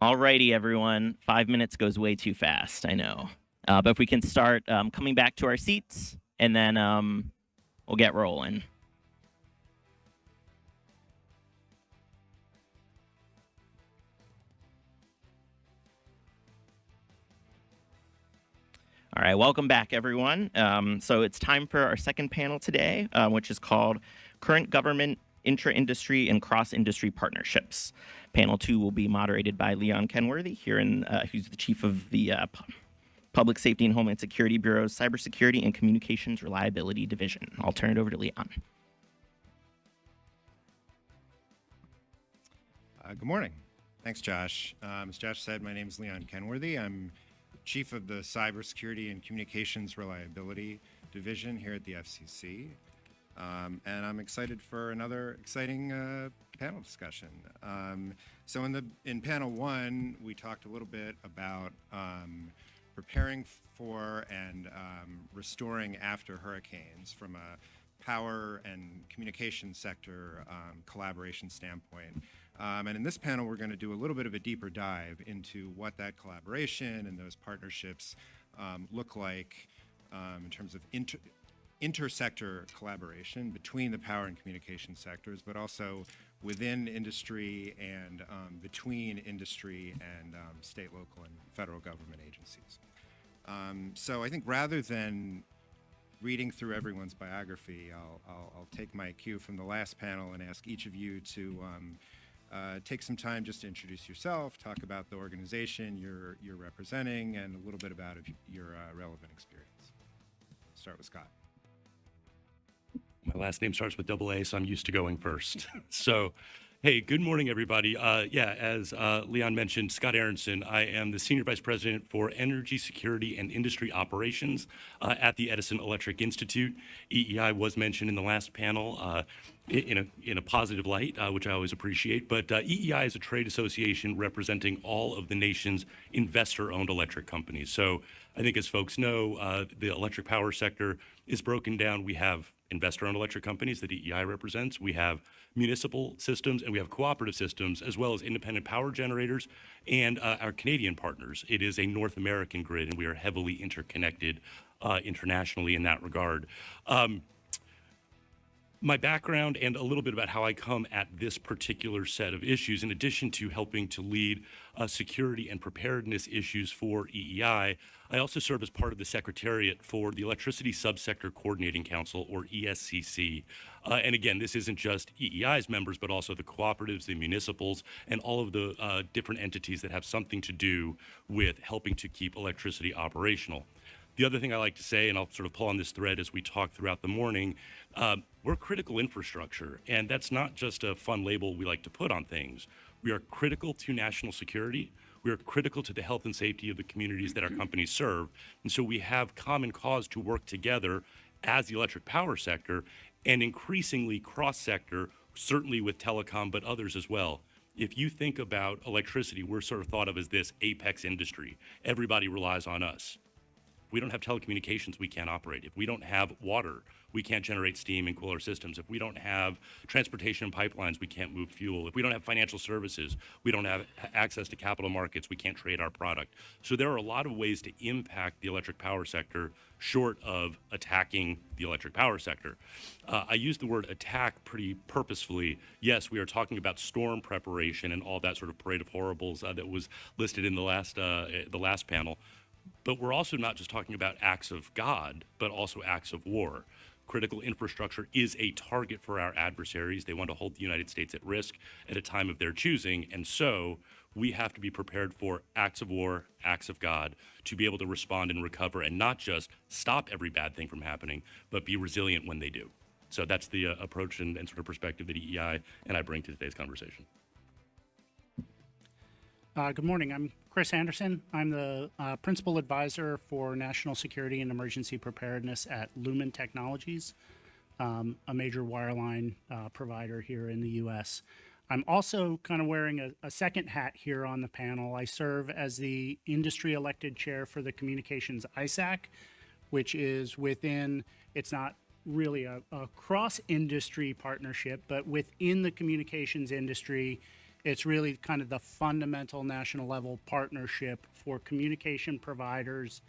Alrighty, everyone. 5 minutes goes way too fast, I know. But if we can start coming back to our seats, and then we'll get rolling. All right, welcome back, everyone. So it's time for our second panel today, which is called Current Government, Intra-Industry, and Cross-Industry Partnerships. Panel 2 will be moderated by Leon Kenworthy, who's the chief of the Public Safety and Homeland Security Bureau's Cybersecurity and Communications Reliability Division. I'll turn it over to Leon. Good morning. Thanks, Josh. As Josh said, my name is Leon Kenworthy. I'm chief of the Cybersecurity and Communications Reliability Division here at the FCC. And I'm excited for another exciting panel discussion. So in panel 1, we talked a little bit about preparing for and restoring after hurricanes from a power and communication sector collaboration standpoint. And in this panel, we're going to do a little bit of a deeper dive into what that collaboration and those partnerships look like in terms of intersector collaboration between the power and communication sectors, but also within industry and between industry and state, local, and federal government agencies. So I think rather than reading through everyone's biography, I'll take my cue from the last panel and ask each of you to take some time just to introduce yourself, talk about the organization you're representing, and a little bit about your relevant experience. Start with Scott. My last name starts with double A, so I'm used to going first. So, hey, good morning, everybody. As Leon mentioned, Scott Aronson. I am the Senior Vice President for Energy Security and Industry Operations at the Edison Electric Institute. EEI was mentioned in the last panel in a positive light, which I always appreciate. But EEI is a trade association representing all of the nation's investor-owned electric companies. So I think as folks know, the electric power sector is broken down. We have investor-owned electric companies that EEI represents. We have municipal systems, and we have cooperative systems, as well as independent power generators and our Canadian partners. It is a North American grid, and we are heavily interconnected internationally in that regard. My background and a little bit about how I come at this particular set of issues, in addition to helping to lead security and preparedness issues for EEI, I also serve as part of the Secretariat for the Electricity Subsector Coordinating Council, or ESCC. And again, this isn't just EEI's members, but also the cooperatives, the municipals, and all of the different entities that have something to do with helping to keep electricity operational. The other thing I like to say, and I'll sort of pull on this thread as we talk throughout the morning, we're critical infrastructure, and that's not just a fun label we like to put on things. We are critical to national security. We are critical to the health and safety of the communities that our companies serve. And so we have common cause to work together as the electric power sector and increasingly cross-sector, certainly with telecom, but others as well. If you think about electricity, we're sort of thought of as this apex industry. Everybody relies on us. If we don't have telecommunications, we can't operate. If we don't have water, we can't generate steam and cool our systems. If we don't have transportation and pipelines, we can't move fuel. If we don't have financial services, we don't have access to capital markets, we can't trade our product. So there are a lot of ways to impact the electric power sector short of attacking the electric power sector. I use the word attack pretty purposefully. Yes, we are talking about storm preparation and all that sort of parade of horribles that was listed in the last panel. But we're also not just talking about acts of God, but also acts of war. critical infrastructure is a target for our adversaries. They want to hold the United States at risk at a time of their choosing. And so we have to be prepared for acts of war, acts of God, to be able to respond and recover and not just stop every bad thing from happening, but be resilient when they do. So that's the approach and sort of perspective that EEI and I bring to today's conversation. Good morning. I'm Chris Anderson. I'm the Principal Advisor for National Security and Emergency Preparedness at Lumen Technologies, a major wireline provider here in the U.S. I'm also kind of wearing a second hat here on the panel. I serve as the industry elected chair for the Communications ISAC, which is within, it's not really a cross-industry partnership, but within the communications industry, it's really kind of the fundamental national level partnership for communication providers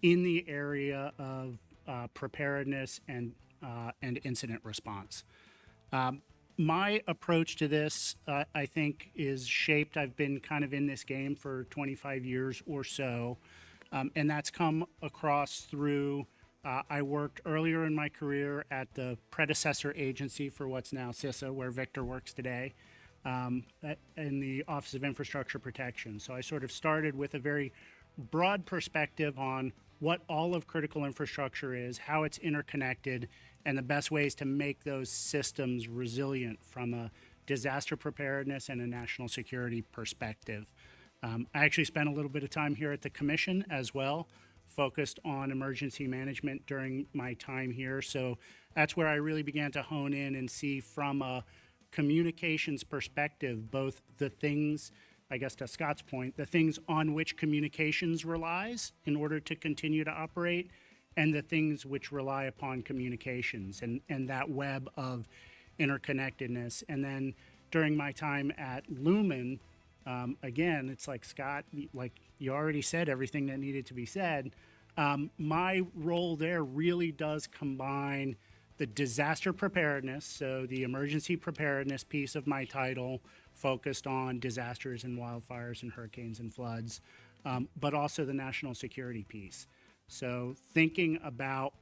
in the area of preparedness and incident response. My approach to this, I think, is shaped. I've been kind of in this game for 25 years or so, and that's come across through. I worked earlier in my career at the predecessor agency for what's now CISA, where Victor works today, in the Office of Infrastructure Protection. So I sort of started with a very broad perspective on what all of critical infrastructure is, how it's interconnected, and the best ways to make those systems resilient from a disaster preparedness and a national security perspective. I actually spent a little bit of time here at the Commission as well, focused on emergency management during my time here. So that's where I really began to hone in and see from a communications perspective, both the things, I guess to Scott's point, the things on which communications relies in order to continue to operate, and the things which rely upon communications and that web of interconnectedness. And then during my time at Lumen, again, it's like Scott, like you already said everything that needed to be said. My role there really does combine the disaster preparedness, so the emergency preparedness piece of my title focused on disasters and wildfires and hurricanes and floods, but also the national security piece. So thinking about,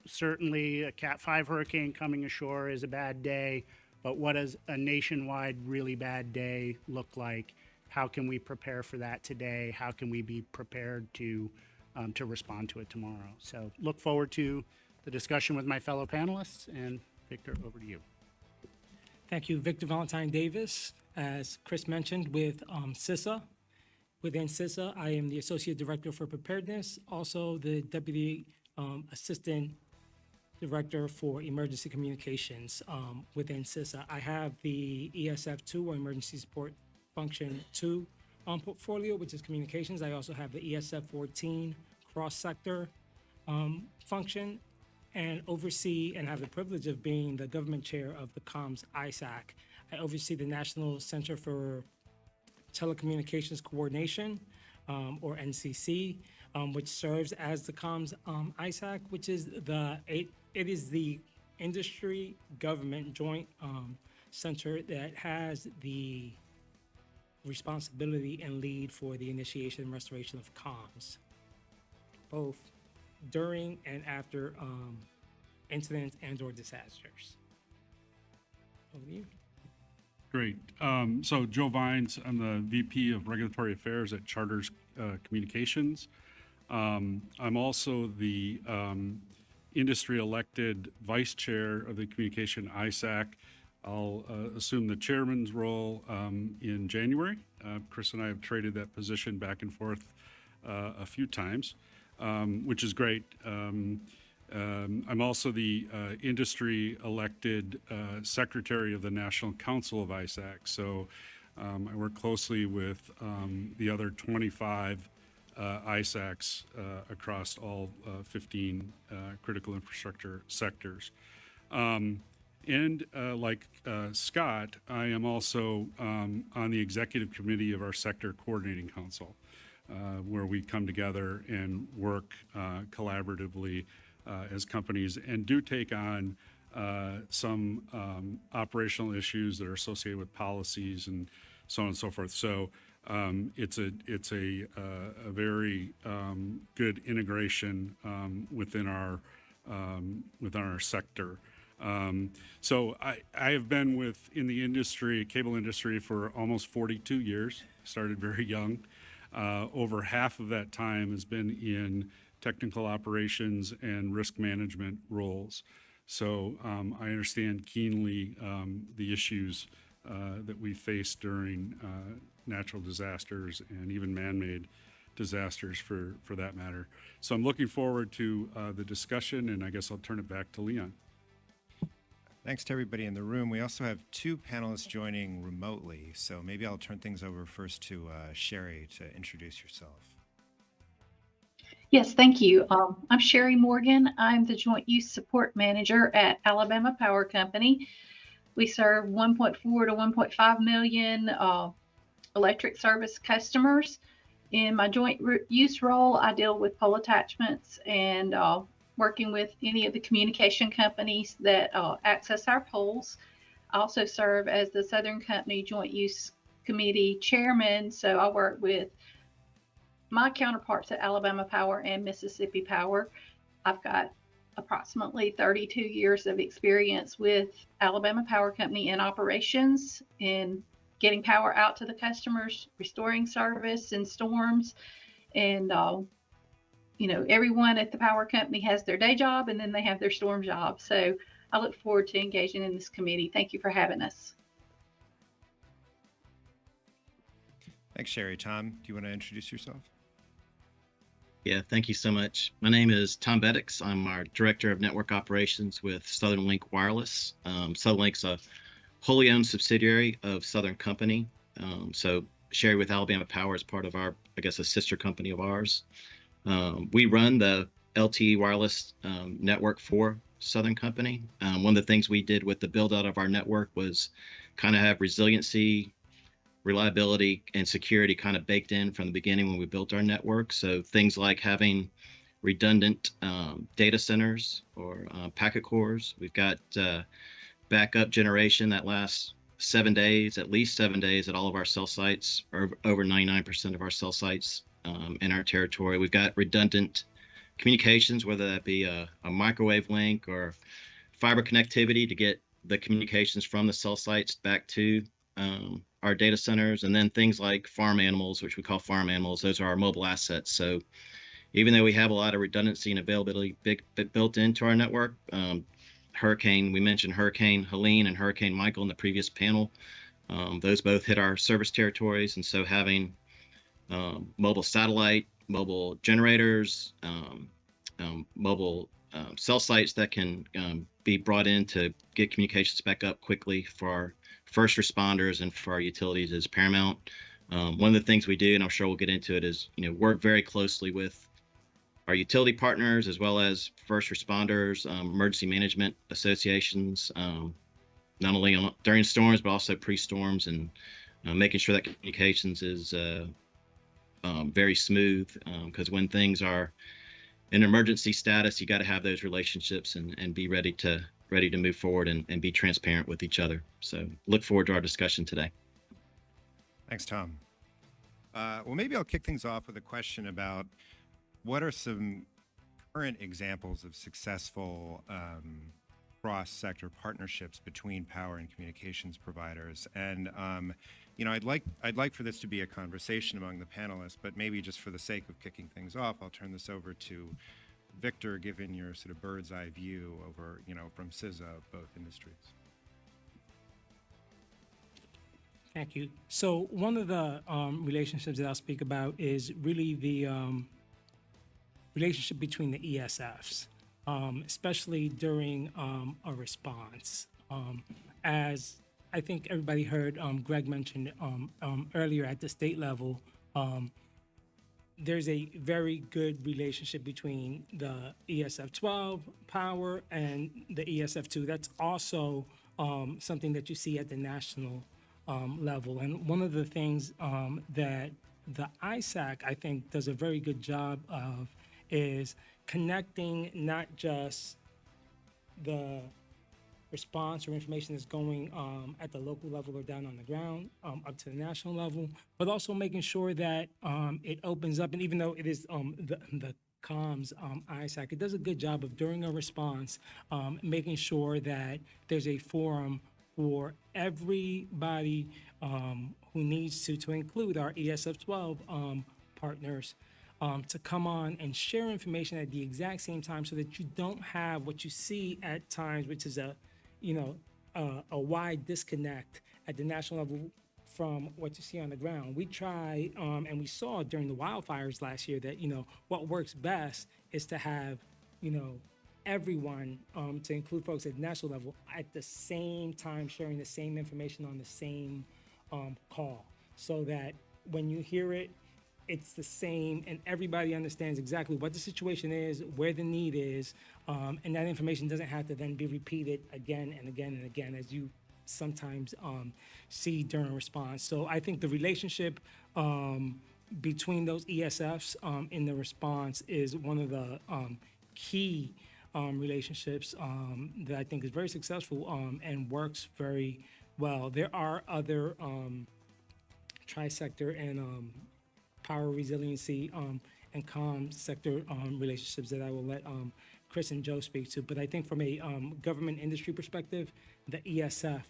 certainly a Cat 5 hurricane coming ashore is a bad day, but what does a nationwide really bad day look like? How can we prepare for that today? How can we be prepared to respond to it tomorrow? So look forward to the discussion with my fellow panelists, and Victor, over to you. Thank you, Victor Valentine Davis. As Chris mentioned, with CISA. Within CISA, I am the Associate Director for Preparedness, also the Deputy Assistant Director for Emergency Communications within CISA. I have the ESF2, or Emergency Support Function 2 portfolio, which is communications. I also have the ESF14 cross-sector function, and oversee and have the privilege of being the government chair of the comms ISAC. I oversee the National Center for Telecommunications Coordination, or NCC, which serves as the comms ISAC, which is it is the industry government joint center that has the responsibility and lead for the initiation and restoration of comms, both during and after incidents and or disasters. Over to you. Great. So Joe Vines, I'm the VP of Regulatory Affairs at Charters Communications. I'm also the industry elected vice chair of the Communication ISAC. I'll assume the chairman's role in January. Chris and I have traded that position back and forth a few times, which is great. I'm also the industry elected secretary of the National Council of ISAC. So I work closely with the other 25 ISACs across all 15 critical infrastructure sectors. And like Scott, I am also on the executive committee of our sector coordinating council, where we come together and work collaboratively as companies and do take on some operational issues that are associated with policies and so on and so forth. So it's a very good integration within our within our sector. So I have been in the industry, cable industry, for almost 42 years. Started very young. Over half of that time has been in technical operations and risk management roles. So I understand keenly the issues that we face during natural disasters and even man-made disasters for that matter. So I'm looking forward to the discussion, and I guess I'll turn it back to Leon. Thanks to everybody in the room. We also have two panelists joining remotely, so maybe I'll turn things over first to Sherry to introduce yourself. Yes, thank you. I'm Sherry Morgan. I'm the Joint Use Support Manager at Alabama Power Company. We serve 1.4 to 1.5 million electric service customers. In my joint use role, I deal with pole attachments and working with any of the communication companies that access our poles. I also serve as the Southern Company Joint Use Committee Chairman, so I work with my counterparts at Alabama Power and Mississippi Power. I've got approximately 32 years of experience with Alabama Power Company in operations, in getting power out to the customers, restoring service in storms, and you know, everyone at the power company has their day job and then they have their storm job. So I look forward to engaging in this committee. Thank you for having us. Thanks, Sherry. Tom, do you want to introduce yourself? Yeah, thank you so much. My name is Tom Beddix. I'm our Director of Network Operations with Southern Link Wireless. Southern Link's a wholly owned subsidiary of Southern Company. So Sherry with Alabama Power is part of our, I guess, a sister company of ours. We run the LTE wireless network for Southern Company. One of the things we did with the build out of our network was kind of have resiliency, reliability, and security kind of baked in from the beginning when we built our network. So things like having redundant data centers or packet cores. We've got backup generation that lasts 7 days, at least 7 days at all of our cell sites, or over 99% of our cell sites in our territory. We've got redundant communications, whether that be a microwave link or fiber connectivity to get the communications from the cell sites back to our data centers. And then things like farm animals, which we call farm animals, those are our mobile assets. So even though we have a lot of redundancy and availability built into our network, we mentioned Hurricane Helene and Hurricane Michael in the previous panel. Those both hit our service territories. And so having mobile satellite, mobile generators, mobile cell sites that can be brought in to get communications back up quickly for our first responders and for our utilities is paramount. One of the things we do, and I'm sure we'll get into it, is work very closely with our utility partners as well as first responders, emergency management associations, not only during storms but also pre-storms, and making sure that communications is very smooth, because when things are in emergency status, you got to have those relationships and be ready to move forward and be transparent with each other. So look forward to our discussion today. Thanks, Tom. Well, maybe I'll kick things off with a question about what are some current examples of successful cross-sector partnerships between power and communications providers. And I'd like for this to be a conversation among the panelists, but maybe just for the sake of kicking things off, I'll turn this over to Victor, given your sort of bird's eye view over, from CISA of both industries. Thank you. So one of the relationships that I'll speak about is really the relationship between the ESFs, especially during a response. As I think everybody heard Greg mentioned earlier at the state level, there's a very good relationship between the ESF 12 power and the ESF 2. That's also something that you see at the national level. And one of the things that the ISAC, I think, does a very good job of is connecting not just the response or information that's going at the local level or down on the ground up to the national level, but also making sure that it opens up. And even though it is the comms, ISAC, it does a good job of during a response, making sure that there's a forum for everybody who needs to include our ESF-12 partners to come on and share information at the exact same time so that you don't have what you see at times, which is a wide disconnect at the national level from what you see on the ground. We try, and we saw during the wildfires last year that, what works best is to have, everyone, to include folks at the national level at the same time sharing the same information on the same call, so that when you hear it, it's the same and everybody understands exactly what the situation is, where the need is, and that information doesn't have to then be repeated again and again and again, as you sometimes see during response. So I think the relationship between those ESFs in the response is one of the key relationships that I think is very successful and works very well. There are other tri-sector and power resiliency and comm sector relationships that I will let Chris and Joe speak to. But I think from a government industry perspective, the ESF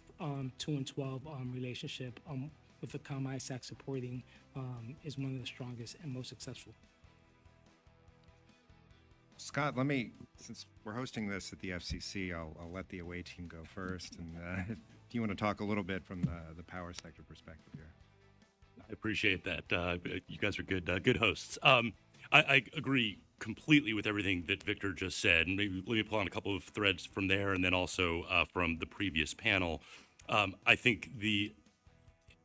2 and 12 relationship with the comm ISAC supporting is one of the strongest and most successful. Scott, since we're hosting this at the FCC, I'll let the away team go first. And if you want to talk a little bit from the power sector perspective here. I appreciate that. You guys are good hosts. I agree completely with everything that Victor just said. And maybe let me pull on a couple of threads from there and then also from the previous panel. I think the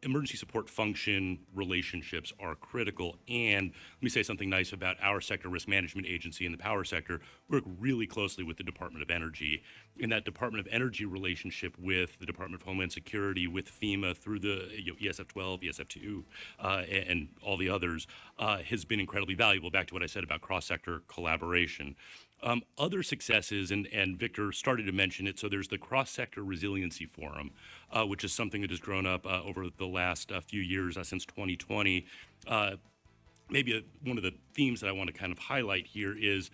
emergency support function relationships are critical. And let me say something nice about our sector risk management agency in the power sector. We work really closely with the Department of Energy. And that Department of Energy relationship with the Department of Homeland Security, with FEMA through the ESF-12, ESF-2, and all the others has been incredibly valuable, back to what I said about cross-sector collaboration. Other successes, and Victor started to mention it, so there's the Cross-Sector Resiliency Forum, which is something that has grown up over the last few years, since 2020. Maybe one of the themes that I want to kind of highlight here is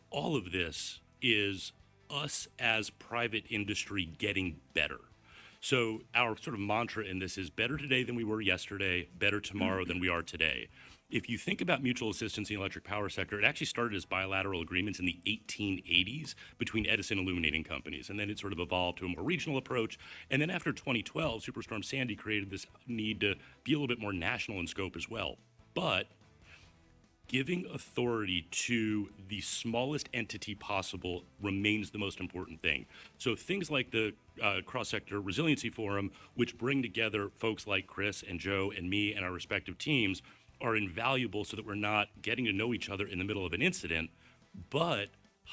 all of this is us as private industry getting better. So our sort of mantra in this is better today than we were yesterday, better tomorrow than we are today. If you think about mutual assistance in the electric power sector, it actually started as bilateral agreements in the 1880s between Edison illuminating companies. And then it sort of evolved to a more regional approach. And then after 2012, Superstorm Sandy created this need to be a little bit more national in scope as well. But giving authority to the smallest entity possible remains the most important thing. So things like the Cross-Sector Resiliency Forum, which bring together folks like Chris and Joe and me and our respective teams, are invaluable so that we're not getting to know each other in the middle of an incident, but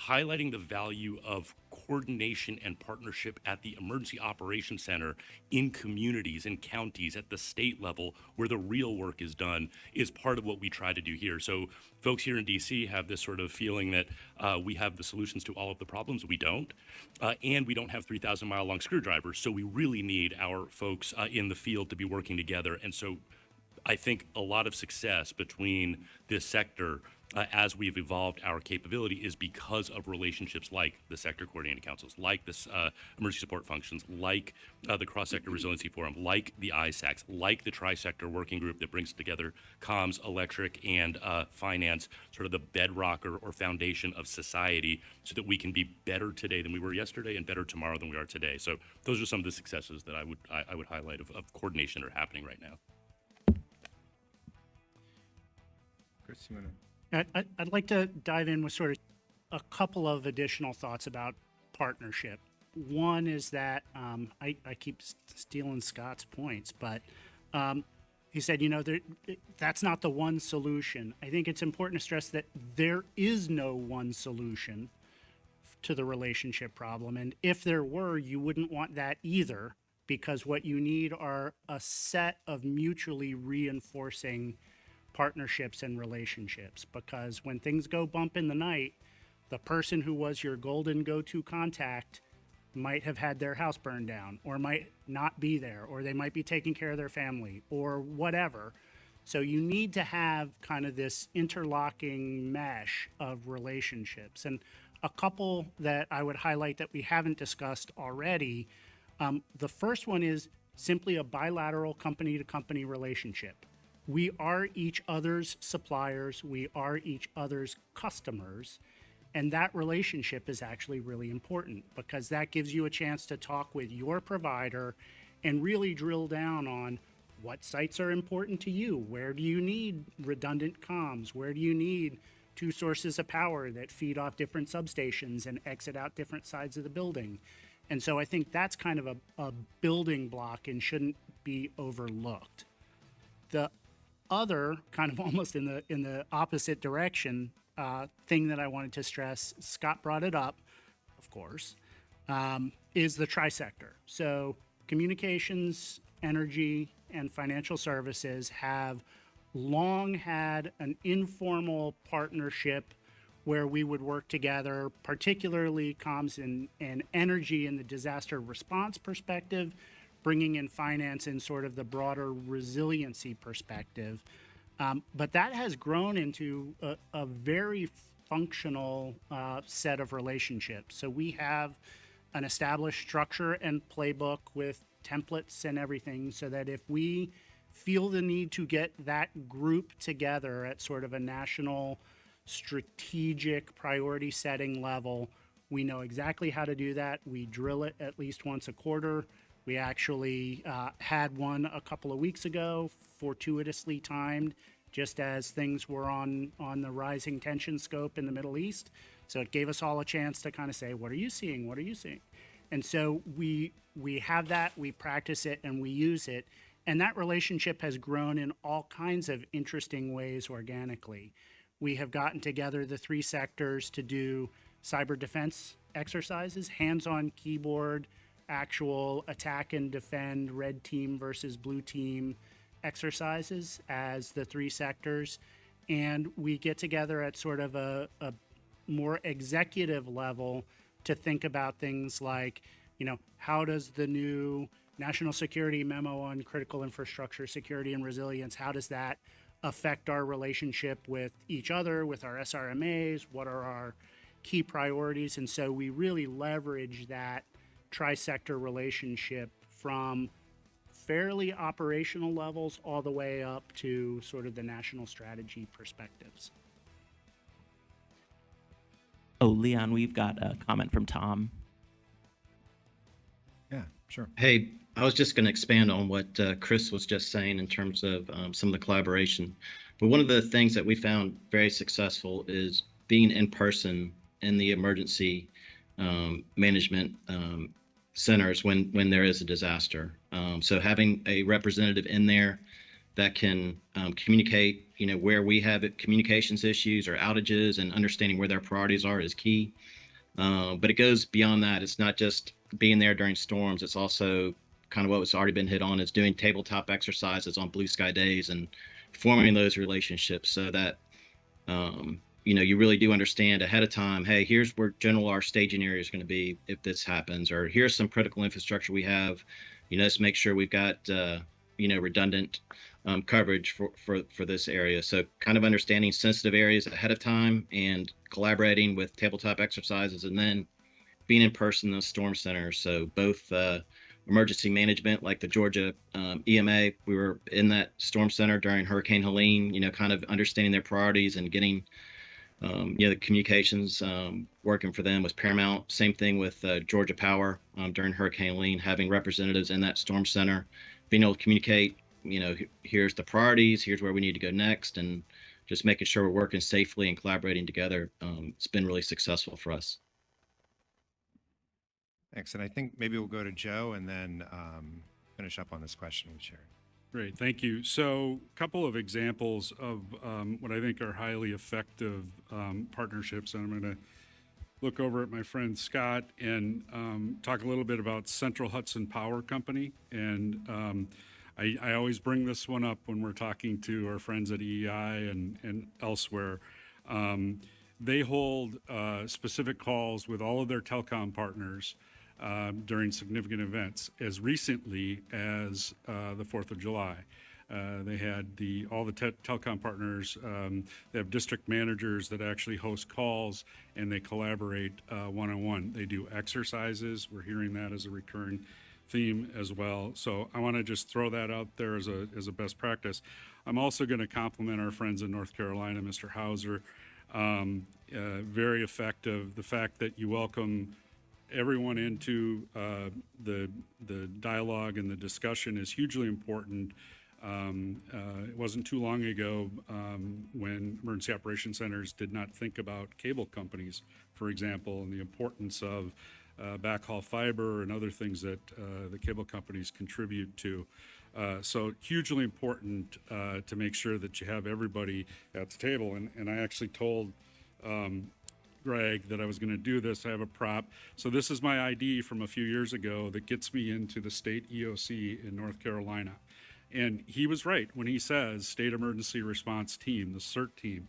highlighting the value of coordination and partnership at the Emergency Operations Center in communities and counties at the state level where the real work is done is part of what we try to do here. So folks here in DC have this sort of feeling that we have the solutions to all of the problems. We don't. And we don't have 3,000-mile long screwdrivers. So we really need our folks in the field to be working together. And so I think a lot of success between this sector as we've evolved our capability is because of relationships like the sector coordinating councils, like this emergency support functions, like the Cross-Sector Resiliency Forum, like the ISACs, like the Tri-Sector Working Group that brings together comms, electric, and finance, sort of the bedrock or foundation of society, so that we can be better today than we were yesterday and better tomorrow than we are today. So those are some of the successes that I would highlight of coordination that are happening right now. Chris, you want to? I'd like to dive in with sort of a couple of additional thoughts about partnership. One is that I keep stealing Scott's points, but he said, that's not the one solution. I think it's important to stress that there is no one solution to the relationship problem. And if there were, you wouldn't want that either, because what you need are a set of mutually reinforcing partnerships and relationships, because when things go bump in the night, the person who was your golden go-to contact might have had their house burned down, or might not be there, or they might be taking care of their family, or whatever. So you need to have kind of this interlocking mesh of relationships. And a couple that I would highlight that we haven't discussed already. The first one is simply a bilateral company-to-company relationship. We are each other's suppliers, we are each other's customers, and that relationship is actually really important because that gives you a chance to talk with your provider and really drill down on what sites are important to you. Where do you need redundant comms? Where do you need two sources of power that feed off different substations and exit out different sides of the building? And so I think that's kind of a building block and shouldn't be overlooked. The other kind of almost in the opposite direction thing that I wanted to stress, Scott brought it up, of course, is the trisector. So communications, energy, and financial services have long had an informal partnership where we would work together, particularly comms and energy in the disaster response perspective, bringing in finance in sort of the broader resiliency perspective. But that has grown into a very functional set of relationships. So we have an established structure and playbook with templates and everything so that if we feel the need to get that group together at sort of a national strategic priority setting level, we know exactly how to do that. We drill it at least once a quarter. We actually had one a couple of weeks ago, fortuitously timed, just as things were on the rising tension scope in the Middle East. So it gave us all a chance to kind of say, what are you seeing? What are you seeing? And so we have that, we practice it, and we use it. And that relationship has grown in all kinds of interesting ways organically. We have gotten together the three sectors to do cyber defense exercises, hands-on keyboard, actual attack and defend red team versus blue team exercises as the three sectors. And we get together at sort of a more executive level to think about things like, how does the new national security memo on critical infrastructure security and resilience, how does that affect our relationship with each other, with our SRMAs? What are our key priorities? And so we really leverage that tri-sector relationship from fairly operational levels all the way up to sort of the national strategy perspectives. Oh, Leon, we've got a comment from Tom. Yeah, sure. Hey, I was just going to expand on what Chris was just saying in terms of some of the collaboration. But one of the things that we found very successful is being in person in the emergency management centers when there is a disaster. So having a representative in there that can communicate, where we have communications issues or outages and understanding where their priorities are is key. But it goes beyond that. It's not just being there during storms. It's also kind of what was already been hit on is doing tabletop exercises on blue sky days and forming those relationships so that, you really do understand ahead of time, hey, here's where our staging area is going to be if this happens, or here's some critical infrastructure we have, let's make sure we've got, redundant coverage for this area. So kind of understanding sensitive areas ahead of time and collaborating with tabletop exercises and then being in person in the storm centers. So both emergency management, like the Georgia EMA, we were in that storm center during Hurricane Helene, kind of understanding their priorities and getting, the communications working for them was paramount. Same thing with Georgia Power during Hurricane Helene, having representatives in that storm center, being able to communicate, here's the priorities, here's where we need to go next, and just making sure we're working safely and collaborating together. It's been really successful for us. Thanks. And I think maybe we'll go to Joe and then finish up on this question with Sherry. Great, thank you. So a couple of examples of what I think are highly effective partnerships. And I'm going to look over at my friend Scott and talk a little bit about Central Hudson Power Company. And I always bring this one up when we're talking to our friends at EEI and elsewhere. They hold specific calls with all of their telecom partners during significant events as recently as the 4th of July. They had all the telecom partners. They have district managers that actually host calls, and they collaborate one-on-one. They do exercises. We're hearing that as a recurring theme as well. So I want to just throw that out there as a best practice. I'm also going to compliment our friends in North Carolina, Mr. Hauser. Very effective. The fact that you welcome everyone into the dialogue and the discussion is hugely important. It wasn't too long ago when emergency operation centers did not think about cable companies, for example, and the importance of backhaul fiber and other things that the cable companies contribute to. So hugely important to make sure that you have everybody at the table. And I actually told Greg that I was going to do this. I have a prop. So this is my ID from a few years ago that gets me into the state EOC in North Carolina. And he was right when he says State Emergency Response Team, the CERT team.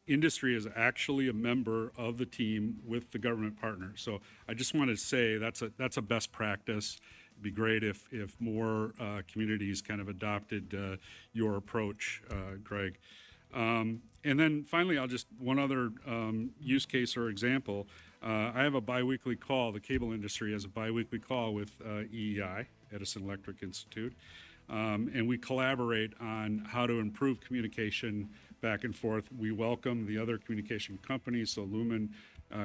Industry is actually a member of the team with the government partner. So I just want to say that's a best practice. It'd be great if more communities kind of adopted your approach, Greg. And then finally, one other use case or example. I have a biweekly call. The cable industry has a biweekly call with EEI, Edison Electric Institute. And we collaborate on how to improve communication back and forth. We welcome the other communication companies, so Lumen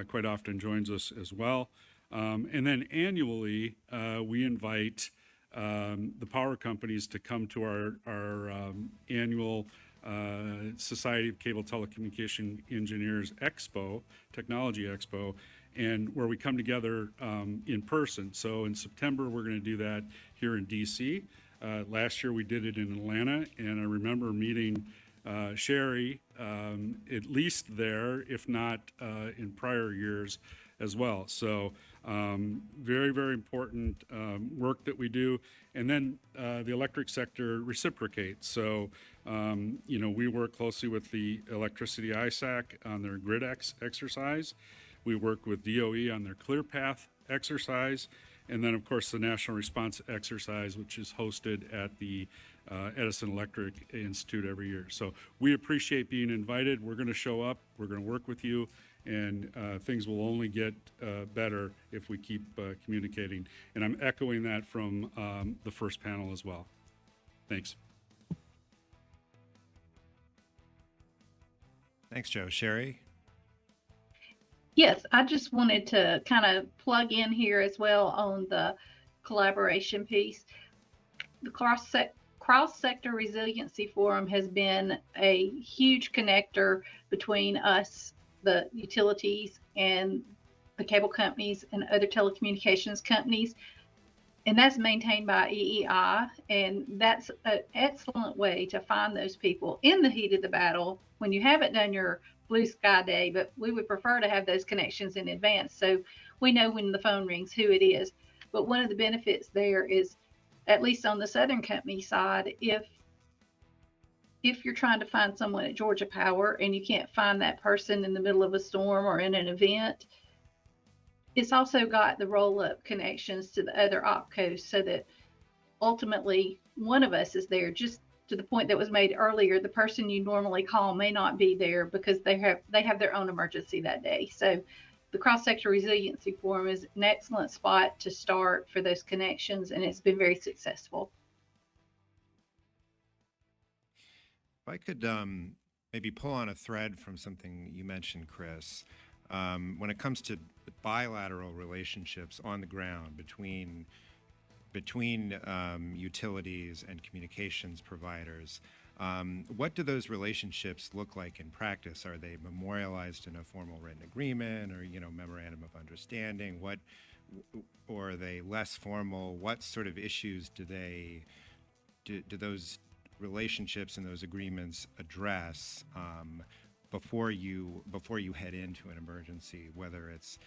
quite often joins us as well. And then annually, we invite the power companies to come to our annual Society of Cable Telecommunication Engineers Expo, Technology Expo, and where we come together in person. So in September, we're going to do that here in DC. Last year we did it in Atlanta, and I remember meeting Sherry at least there, if not in prior years as well. So very, very important work that we do. And then the electric sector reciprocates. So, we work closely with the Electricity ISAC on their grid exercise. We work with DOE on their ClearPath exercise. And then, of course, the National Response Exercise, which is hosted at the Edison Electric Institute every year. So we appreciate being invited. We're going to show up. We're going to work with you. And things will only get better if we keep communicating. And I'm echoing that from the first panel as well. Thanks. Thanks, Joe. Sherry? Yes, I just wanted to kind of plug in here as well on the collaboration piece. The Cross-Sector Resiliency Forum has been a huge connector between us, the utilities, and the cable companies and other telecommunications companies. And that's maintained by EEI. And that's an excellent way to find those people in the heat of the battle when you haven't done your blue sky day, but we would prefer to have those connections in advance so we know when the phone rings who it is. But one of the benefits there is, at least on the Southern Company side, if you're trying to find someone at Georgia Power and you can't find that person in the middle of a storm or in an event, it's also got the roll-up connections to the other opcos so that ultimately one of us is there. Just to the point that was made earlier, the person you normally call may not be there because they have their own emergency that day. So the Cross-Sector Resiliency Forum is an excellent spot to start for those connections, and it's been very successful. If I could maybe pull on a thread from something you mentioned, Chris, when it comes to bilateral relationships on the ground between utilities and communications providers, what do those relationships look like in practice? Are they memorialized in a formal written agreement or memorandum of understanding? Or are they less formal? What sort of issues do those relationships and those agreements address before you head into an emergency, whether it's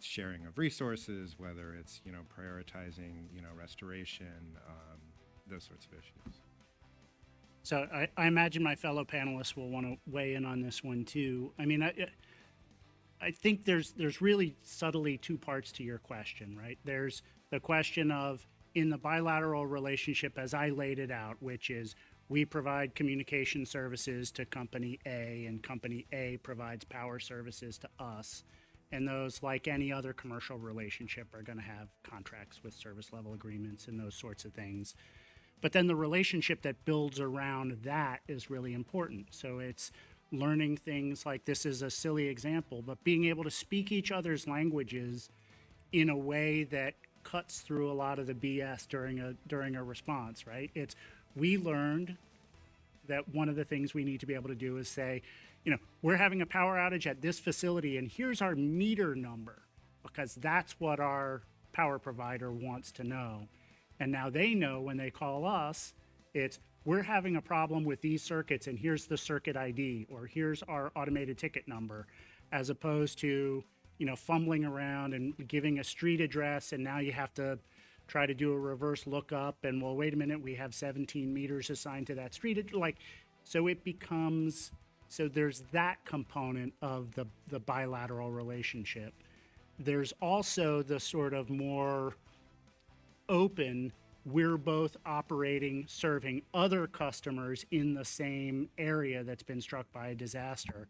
sharing of resources, whether it's prioritizing restoration, those sorts of issues? So I imagine my fellow panelists will want to weigh in on this one too. I mean, I think there's really subtly two parts to your question, right? There's the question of in the bilateral relationship as I laid it out, which is we provide communication services to company A and company A provides power services to us. And those, like any other commercial relationship, are going to have contracts with service level agreements and those sorts of things. But then the relationship that builds around that is really important. So it's learning things like, this is a silly example, but being able to speak each other's languages in a way that cuts through a lot of the BS during a response, right? It's, we learned that one of the things we need to be able to do is say, you know, we're having a power outage at this facility and here's our meter number, because that's what our power provider wants to know. And now they know when they call us, it's, we're having a problem with these circuits and here's the circuit ID, or here's our automated ticket number, as opposed to, you know, fumbling around and giving a street address and now you have to try to do a reverse lookup and, well, wait a minute, we have 17 meters assigned to that street. Like, so it becomes, so there's that component of the bilateral relationship. There's also the sort of more open, we're both operating, serving other customers in the same area that's been struck by a disaster.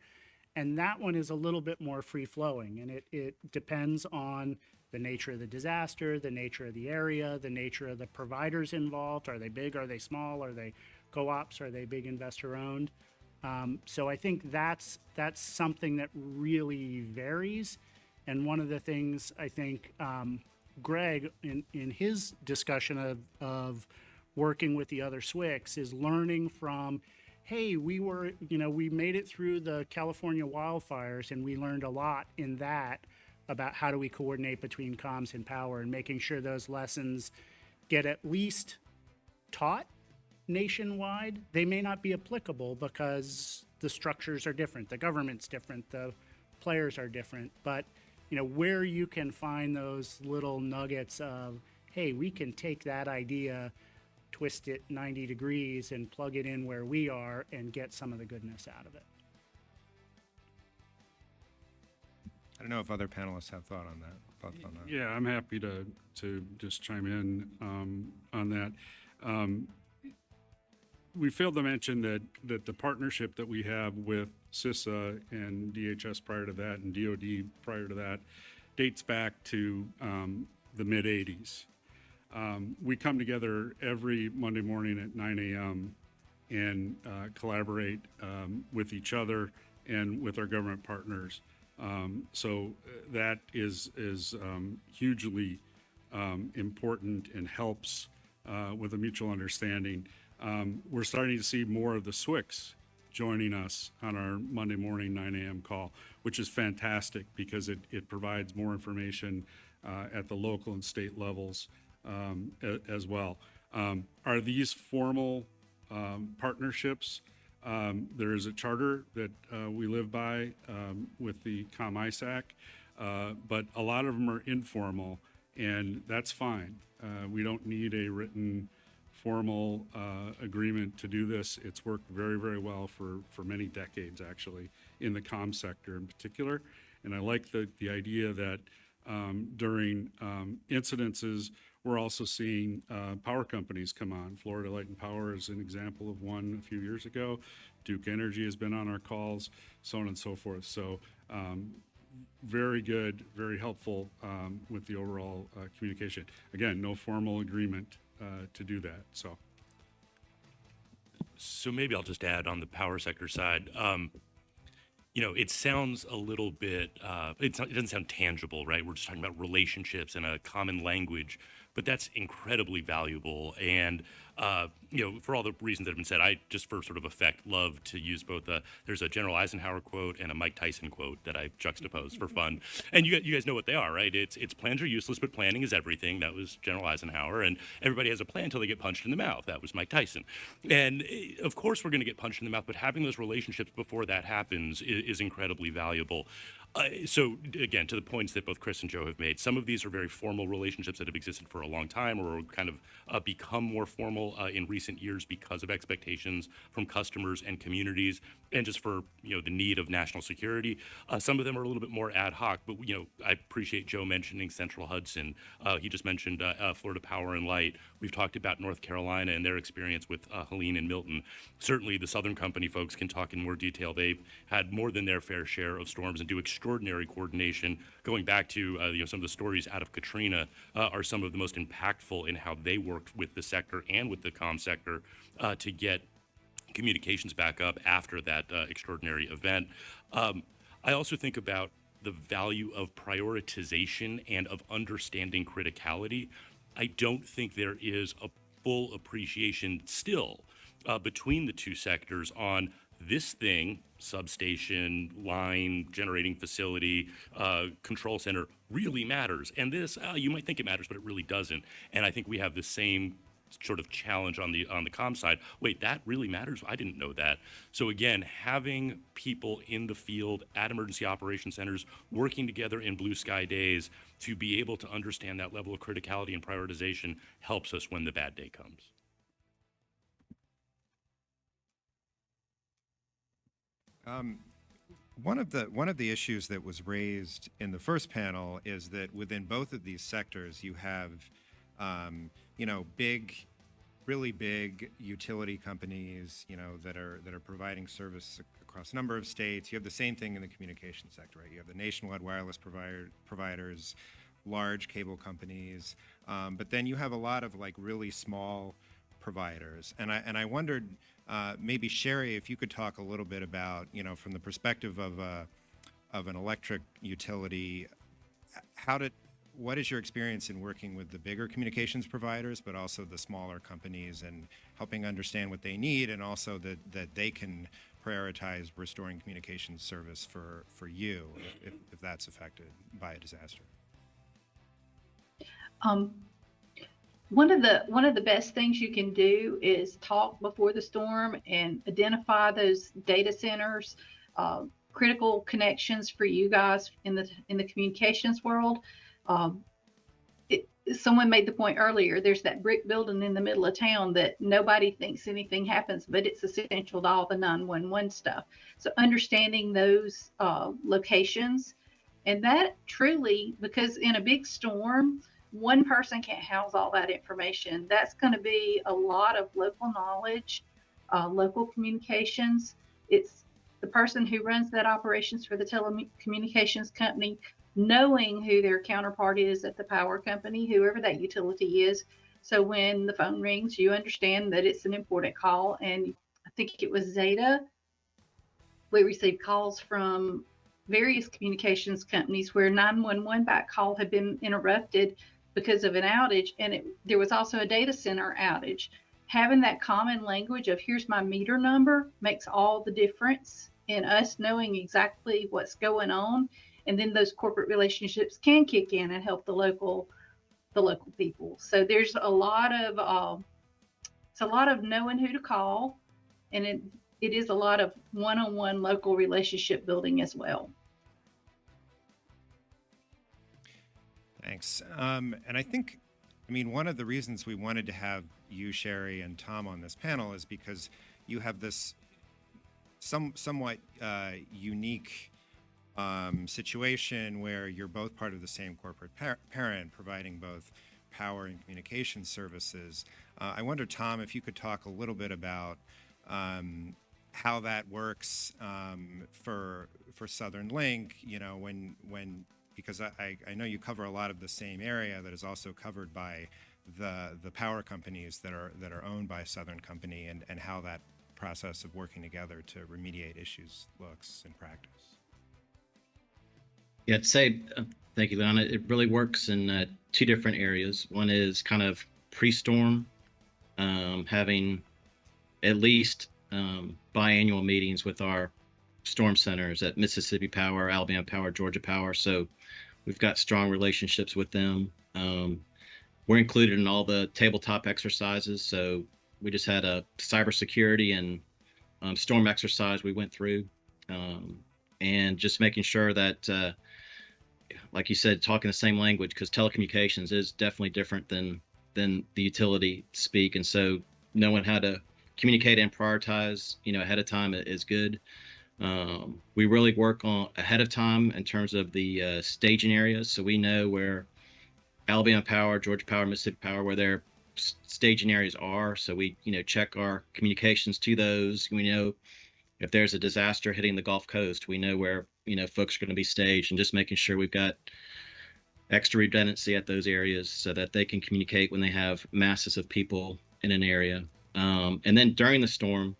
And that one is a little bit more free flowing, and it depends on the nature of the disaster, the nature of the area, the nature of the providers involved. Are they big? Are they small? Are they co-ops? Are they big investor owned? So I think that's something that really varies. And one of the things I think Greg, in his discussion of working with the other SWICs, is learning from, hey, we made it through the California wildfires and we learned a lot in that about how do we coordinate between comms and power, and making sure those lessons get at least taught nationwide. They may not be applicable because the structures are different, the government's different, the players are different, but you know, where you can find those little nuggets of, hey, we can take that idea, twist it 90 degrees and plug it in where we are and get some of the goodness out of it. I don't know if other panelists have thoughts on that. Yeah, I'm happy to just chime in on that. We failed to mention that the partnership that we have with CISA and DHS prior to that and DoD prior to that dates back to the mid-'80s. We come together every Monday morning at 9 a.m. and collaborate with each other and with our government partners. So that is hugely important and helps with a mutual understanding. We're starting to see more of the SWICs joining us on our Monday morning 9 a.m. call, which is fantastic because it provides more information at the local and state levels as well. Are these formal partnerships? There is a charter that we live by with the ComISAC, but a lot of them are informal, and that's fine. We don't need a written formal agreement to do this. It's worked very, very well for many decades, actually, in the comm sector in particular. And I like the idea that during incidences, we're also seeing power companies come on. Florida Light and Power is an example of one a few years ago. Duke Energy has been on our calls, so on and so forth. So very good, very helpful with the overall communication. Again, no formal agreement to do that. So maybe I'll just add on the power sector side. You know, it sounds a little bit, it doesn't sound tangible, right? We're just talking about relationships and a common language, but that's incredibly valuable. And, you know, for all the reasons that have been said, I just for sort of effect love to use both there's a General Eisenhower quote and a Mike Tyson quote that I juxtapose for fun. And you guys know what they are, right? It's plans are useless, but planning is everything. That was General Eisenhower. And everybody has a plan until they get punched in the mouth. That was Mike Tyson. And of course we're going to get punched in the mouth, but having those relationships before that happens is incredibly valuable. So again, to the points that both Chris and Joe have made, some of these are very formal relationships that have existed for a long time or kind of become more formal in recent years because of expectations from customers and communities and just for, the need of national security. Some of them are a little bit more ad hoc, but, I appreciate Joe mentioning Central Hudson. He just mentioned Florida Power and Light. We've talked about North Carolina and their experience with Helene and Milton. Certainly the Southern Company folks can talk in more detail. They've had more than their fair share of storms and do extraordinary coordination. Going back to some of the stories out of Katrina are some of the most impactful in how they worked with the sector and with the comm sector to get communications back up after that extraordinary event. I also think about the value of prioritization and of understanding criticality. I don't think there is a full appreciation still between the two sectors on this thing, substation, line, generating facility, control center, really matters. And this, you might think it matters, but it really doesn't. And I think we have the same sort of challenge on the comm side. Wait, that really matters? I didn't know that. So again, having people in the field at emergency operations centers working together in blue sky days to be able to understand that level of criticality and prioritization helps us when the bad day comes. One of the issues that was raised in the first panel is that within both of these sectors, you have, really big utility companies, that are providing service across a number of states. You have the same thing in the communication sector, right? You have the nationwide wireless providers, large cable companies, but then you have a lot of really small providers. And I wondered, maybe Sherry, if you could talk a little bit about, from the perspective of an electric utility, what is your experience in working with the bigger communications providers, but also the smaller companies, and helping understand what they need, and also that they can prioritize restoring communications service for you if that's affected by a disaster? One of the best things you can do is talk before the storm and identify those data centers, critical connections for you guys in the communications world. Someone made the point earlier, there's that brick building in the middle of town that nobody thinks anything happens, but it's essential to all the 911 stuff. So understanding those locations, and that truly, because in a big storm, one person can't house all that information. That's going to be a lot of local knowledge, local communications. It's the person who runs that operations for the telecommunications company, knowing who their counterpart is at the power company, whoever that utility is. So when the phone rings, you understand that it's an important call. And I think it was Zeta, we received calls from various communications companies where 911 back call had been interrupted because of an outage, and there was also a data center outage. Having that common language of here's my meter number makes all the difference in us knowing exactly what's going on, and then those corporate relationships can kick in and help the local people. So there's a lot of knowing who to call, and it is a lot of one-on-one local relationship building as well. Thanks. And I think, one of the reasons we wanted to have you, Sherry, and Tom on this panel is because you have this somewhat unique situation where you're both part of the same corporate parent, providing both power and communication services. I wonder, Tom, if you could talk a little bit about how that works for Southern Link, because I know you cover a lot of the same area that is also covered by the power companies that are owned by Southern Company, and how that process of working together to remediate issues looks in practice. Yeah, I'd say, thank you, Leon. It really works in two different areas. One is kind of pre-storm, having at least biannual meetings with our storm centers at Mississippi Power, Alabama Power, Georgia Power. So we've got strong relationships with them. We're included in all the tabletop exercises. So we just had a cybersecurity and storm exercise we went through. and just making sure that, like you said, talking the same language, because telecommunications is definitely different than the utility speak. And so knowing how to communicate and prioritize, ahead of time is good. We really work on ahead of time in terms of the staging areas. So we know where Alabama Power, Georgia Power, Mississippi Power, where their staging areas are. So we, check our communications to those. We know if there's a disaster hitting the Gulf Coast, we know where, folks are going to be staged, and just making sure we've got extra redundancy at those areas so that they can communicate when they have masses of people in an area. And then during the storm,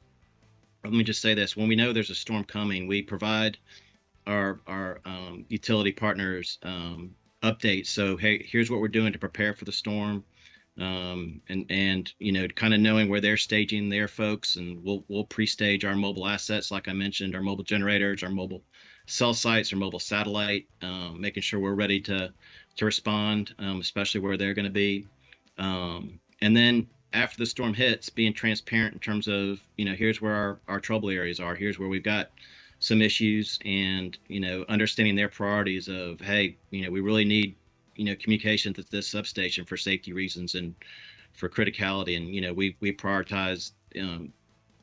let me just say this: when we know there's a storm coming, we provide our utility partners updates. So, hey, here's what we're doing to prepare for the storm, and kind of knowing where they're staging their folks, and we'll pre-stage our mobile assets, like I mentioned, our mobile generators, our mobile cell sites, our mobile satellite, making sure we're ready to respond, especially where they're going to be, and then after the storm hits, being transparent in terms of, here's where our trouble areas are. Here's where we've got some issues, and, understanding their priorities of, hey, we really need, communications at this substation for safety reasons and for criticality. And, we prioritize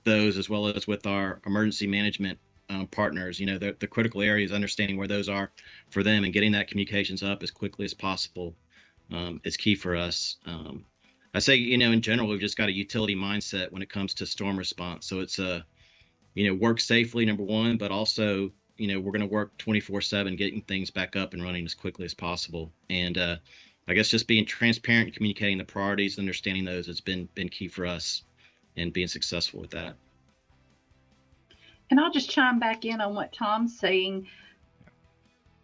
those, as well as with our emergency management partners. The critical areas, understanding where those are for them and getting that communications up as quickly as possible is key for us. I say, in general, we've just got a utility mindset when it comes to storm response. So it's work safely, number one, but also, we're going to work 24/7, getting things back up and running as quickly as possible. And I guess just being transparent and communicating the priorities, understanding those has been key for us and being successful with that. And I'll just chime back in on what Tom's saying.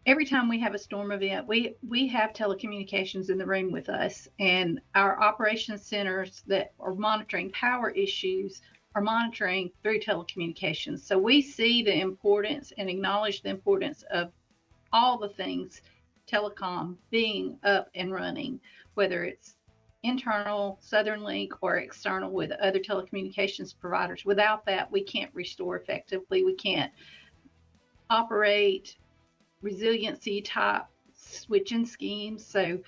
Every time we have a storm event, we have telecommunications in the room with us, and our operations centers that are monitoring power issues are monitoring through telecommunications. So we see the importance and acknowledge the importance of all the things telecom being up and running, whether it's internal Southern Link or external with other telecommunications providers. Without that, we can't restore effectively. We can't operate resiliency type switching schemes. So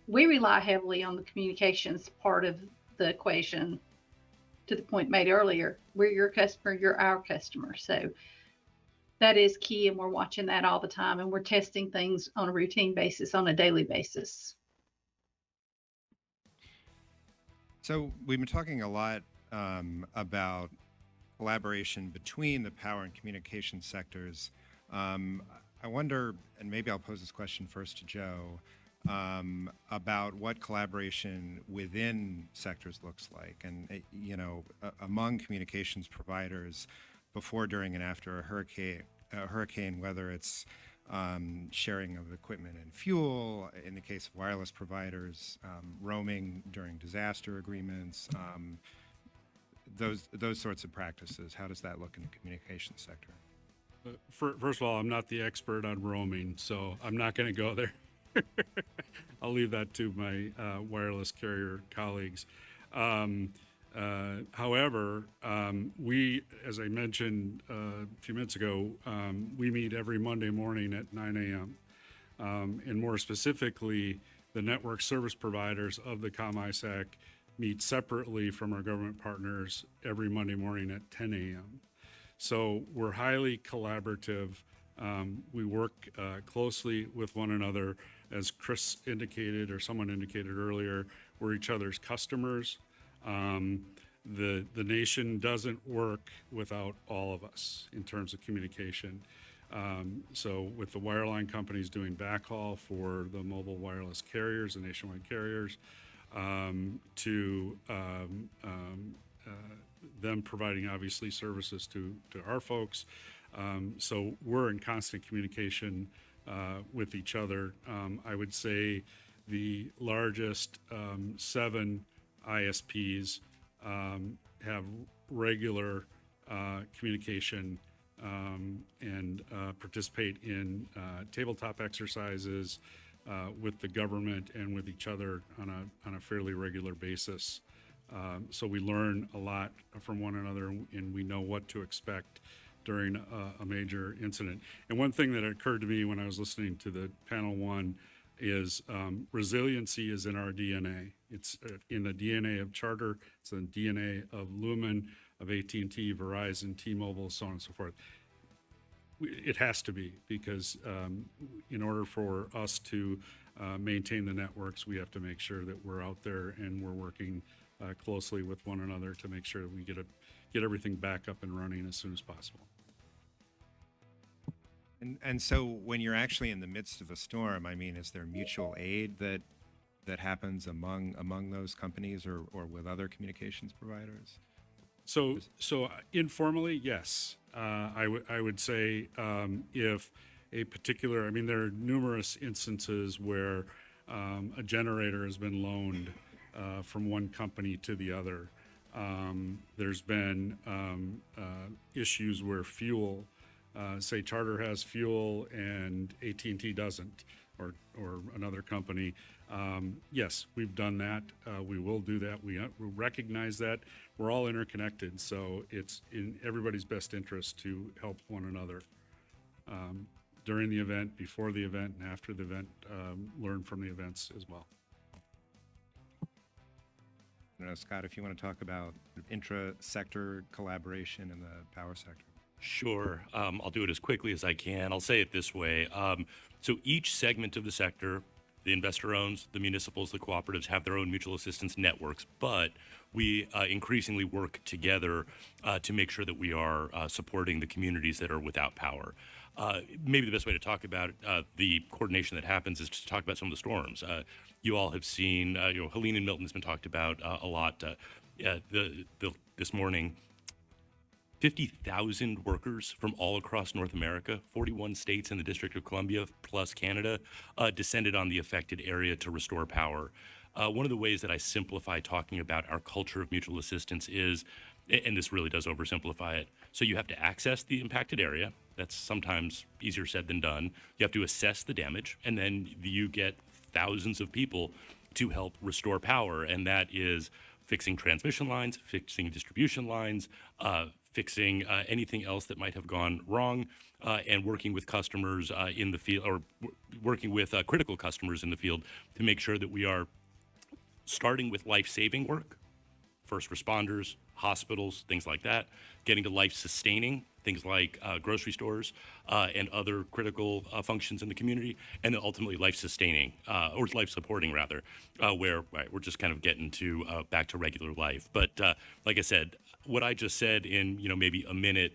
we rely heavily on the communications part of the equation. To the point made earlier, we're your customer, you're our customer. So that is key, and we're watching that all the time, and we're testing things on a routine basis, on a daily basis. So we've been talking a lot about collaboration between the power and communication sectors. I wonder, and maybe I'll pose this question first to Joe, about what collaboration within sectors looks like. And, among communications providers before, during, and after a hurricane, whether it's sharing of equipment and fuel, in the case of wireless providers, roaming during disaster agreements, those sorts of practices. How does that look in the communications sector? First of all, I'm not the expert on roaming, so I'm not going to go there. I'll leave that to my wireless carrier colleagues. However, we, as I mentioned a few minutes ago, we meet every Monday morning at 9 a.m. And more specifically, the network service providers of the ComISAC meet separately from our government partners every Monday morning at 10 a.m. So we're highly collaborative. We work closely with one another. As Chris indicated, or someone indicated earlier, we're each other's customers. The nation doesn't work without all of us in terms of communication. So with the wireline companies doing backhaul for the mobile wireless carriers, the nationwide carriers, to them providing obviously services to our folks. So we're in constant communication with each other. I would say the largest 7 ISPs have regular communication and participate in tabletop exercises with the government and with each other on a fairly regular basis. So we learn a lot from one another, and we know what to expect during a major incident. And one thing that occurred to me when I was listening to the panel one is resiliency is in our DNA. It's in the DNA of Charter. It's in the DNA of Lumen, of AT&T, Verizon, T-Mobile, so on and so forth. It has to be, because in order for us to maintain the networks, we have to make sure that we're out there and we're working closely with one another to make sure that we get everything back up and running as soon as possible. And so when you're actually in the midst of a storm, I mean, is there mutual aid that happens among those companies or with other communications providers? So informally, yes. I would say if a particular, I mean, there are numerous instances where a generator has been loaned from one company to the other. There's been issues where fuel, say Charter has fuel and AT&T doesn't, or another company. Yes, we've done that. We will do that. We recognize that. We're all interconnected, so it's in everybody's best interest to help one another during the event, before the event, and after the event, learn from the events as well. I don't know, Scott, if you want to talk about intra-sector collaboration in the power sector. Sure. I'll do it as quickly as I can. I'll say it this way. So each segment of the sector, the investor owns, the municipals, the cooperatives have their own mutual assistance networks, but we increasingly work together to make sure that we are supporting the communities that are without power. Maybe the best way to talk about the coordination that happens is to talk about some of the storms. You all have seen, Helene and Milton has been talked about a lot this morning. 50,000 workers from all across North America, 41 states and the District of Columbia, plus Canada, descended on the affected area to restore power. One of the ways that I simplify talking about our culture of mutual assistance is, and this really does oversimplify it, so you have to access the impacted area. That's sometimes easier said than done. You have to assess the damage, and then you get thousands of people to help restore power, and that is fixing transmission lines, fixing distribution lines, fixing anything else that might have gone wrong, and working with customers in the field, or working with critical customers in the field to make sure that we are starting with life-saving work, first responders, hospitals, things like that, getting to life-sustaining, things like grocery stores and other critical functions in the community, and then ultimately life-sustaining, or life-supporting rather, where we're just kind of getting to back to regular life. But like I said, what I just said in maybe a minute,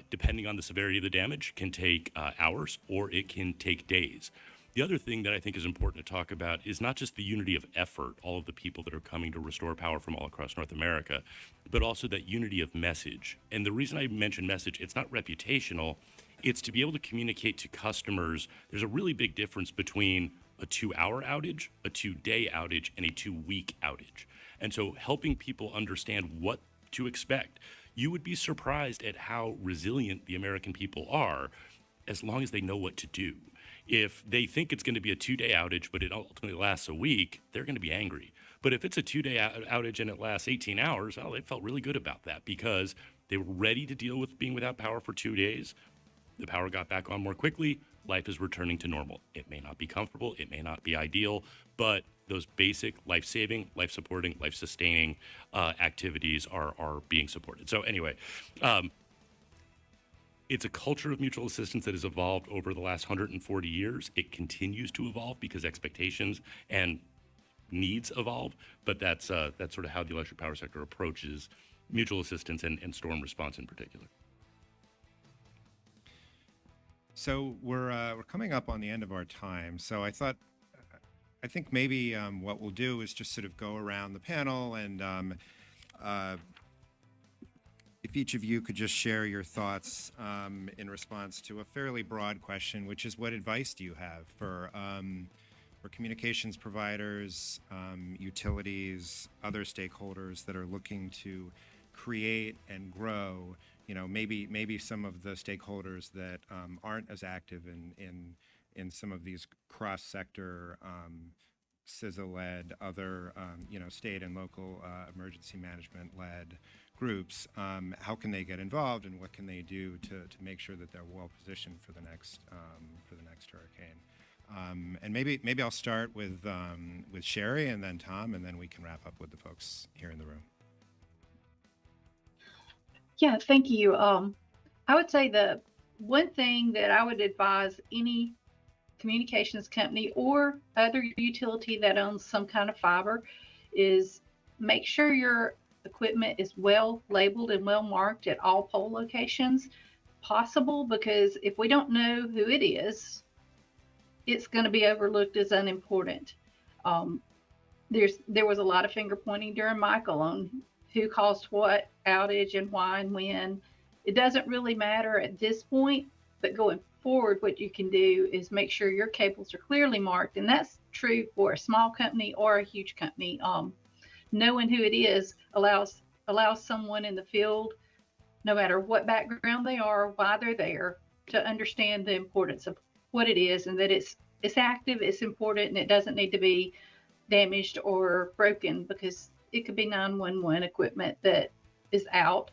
depending on the severity of the damage, can take hours or it can take days. The other thing that I think is important to talk about is not just the unity of effort, all of the people that are coming to restore power from all across North America, but also that unity of message. And the reason I mention message, it's not reputational, it's to be able to communicate to customers. There's a really big difference between a 2-hour outage, a 2-day outage, and a 2-week outage. And so helping people understand what to expect. You would be surprised at how resilient the American people are as long as they know what to do. If they think it's going to be a 2-day outage, but it ultimately lasts a week, they're going to be angry. But if it's a 2-day outage and it lasts 18 hours, well, they felt really good about that because they were ready to deal with being without power for 2 days. The power got back on more quickly. Life is returning to normal. It may not be comfortable. It may not be ideal, but those basic life-saving, life-supporting, life-sustaining activities are being supported. So anyway, it's a culture of mutual assistance that has evolved over the last 140 years. It continues to evolve because expectations and needs evolve, but that's sort of how the electric power sector approaches mutual assistance and storm response in particular. So we're coming up on the end of our time. So I think maybe what we'll do is just sort of go around the panel and if each of you could just share your thoughts in response to a fairly broad question, which is what advice do you have for communications providers, utilities, other stakeholders that are looking to create and grow, maybe some of the stakeholders that aren't as active in some of these cross-sector CISA-led, other, state and local emergency management-led groups, how can they get involved, and what can they do to make sure that they're well positioned for the next hurricane? And maybe I'll start with Sherry and then Tom, and then we can wrap up with the folks here in the room. Yeah, thank you. I would say the one thing that I would advise any communications company or other utility that owns some kind of fiber is make sure your equipment is well labeled and well marked at all pole locations possible, because if we don't know who it is, it's going to be overlooked as unimportant. There was a lot of finger pointing during Michael on who caused what outage and why and when. It doesn't really matter at this point, but going forward, what you can do is make sure your cables are clearly marked, and that's true for a small company or a huge company. Knowing who it is allows someone in the field, no matter what background they are, why they're there, to understand the importance of what it is, and that it's active, it's important, and it doesn't need to be damaged or broken, because it could be 911 equipment that is out.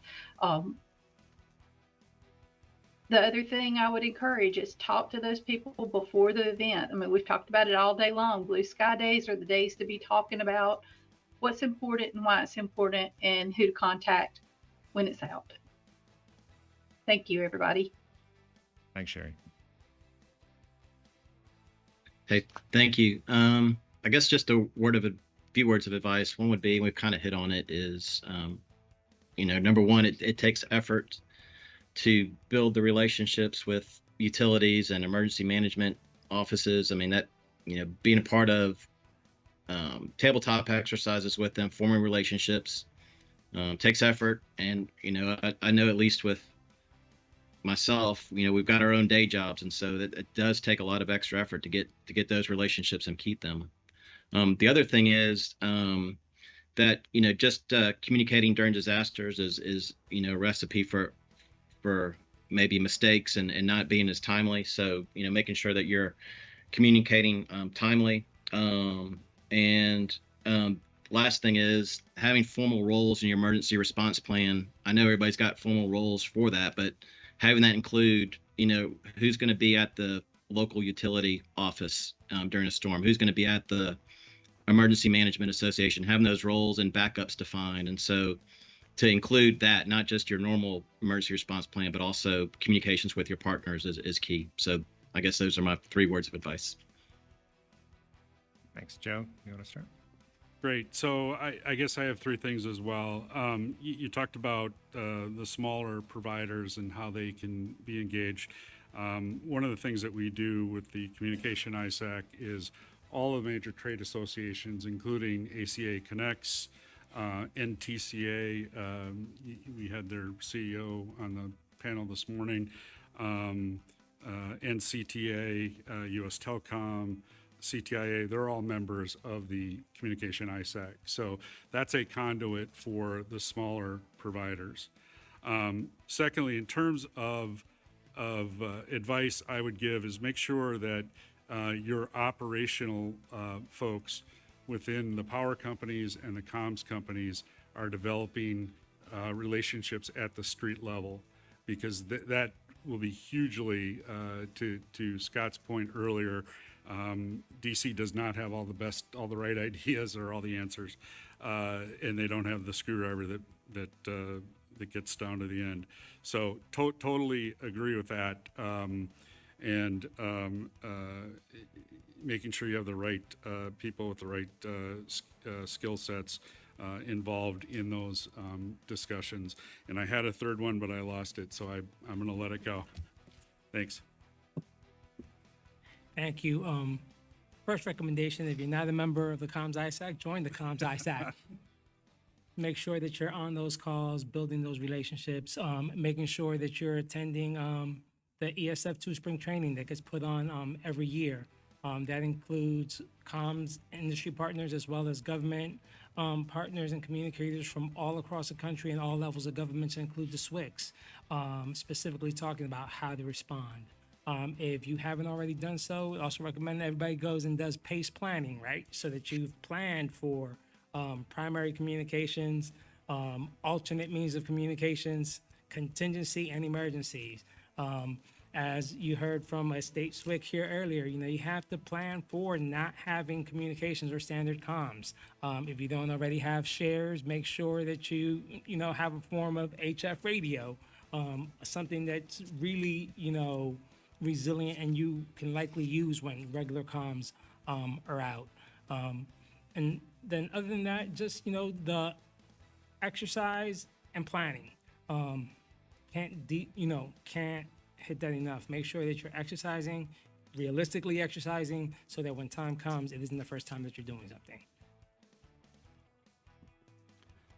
The other thing I would encourage is talk to those people before the event. I mean, we've talked about it all day long. Blue sky days are the days to be talking about what's important and why it's important and who to contact when it's out. Thank you, everybody. Thanks, Sherry. Hey, thank you. I guess just a few words of advice. One would be, and we've kind of hit on it, is, number one, it takes effort to build the relationships with utilities and emergency management offices. I mean, that, being a part of tabletop exercises with them, forming relationships, takes effort. And, I know at least with myself, we've got our own day jobs. And so it does take a lot of extra effort to get those relationships and keep them. The other thing is that, just communicating during disasters is a recipe for maybe mistakes and not being as timely. So, making sure that you're communicating timely. And last thing is having formal roles in your emergency response plan. I know everybody's got formal roles for that, but having that include, who's going to be at the local utility office during a storm, who's going to be at the Emergency Management Association, having those roles and backups defined. And so to include that, not just your normal emergency response plan, but also communications with your partners is key. So I guess those are my 3 words of advice. Thanks. Joe, you want to start? Great. So I guess I have 3 things as well. You talked about the smaller providers and how they can be engaged. One of the things that we do with the Communication ISAC is all of the major trade associations, including ACA Connects, NTCA, we had their CEO on the panel this morning, NCTA, US Telecom, CTIA, they're all members of the Communication ISAC. So that's a conduit for the smaller providers. Secondly, in terms of advice I would give is make sure that your operational folks within the power companies and the comms companies are developing relationships at the street level, because that will be hugely, to Scott's point earlier, DC does not have all the right ideas or all the answers, and they don't have the screwdriver that gets down to the end. So totally agree with that, and making sure you have the right people with the right skill sets involved in those discussions. And I had a 3rd one, but I lost it, so I'm going to let it go. Thanks. Thank you. First recommendation, if you're not a member of the Comms ISAC, join the Comms ISAC. Make sure that you're on those calls, building those relationships, making sure that you're attending the ESF2 spring training that gets put on every year. That includes comms industry partners as well as government partners and communicators from all across the country and all levels of government, to include the SWICs, specifically talking about how to respond. If you haven't already done so, I also recommend that everybody goes and does PACE planning, right? So that you've planned for primary communications, alternate means of communications, contingency, and emergencies. As you heard from a state SWIC here earlier, you have to plan for not having communications or standard comms. If you don't already have shares, make sure that you have a form of HF radio, something that's really, resilient and you can likely use when regular comms are out. And then other than that, just, the exercise and planning. Can't hit that enough. Make sure that you're exercising, realistically exercising, so that when time comes, it isn't the first time that you're doing something.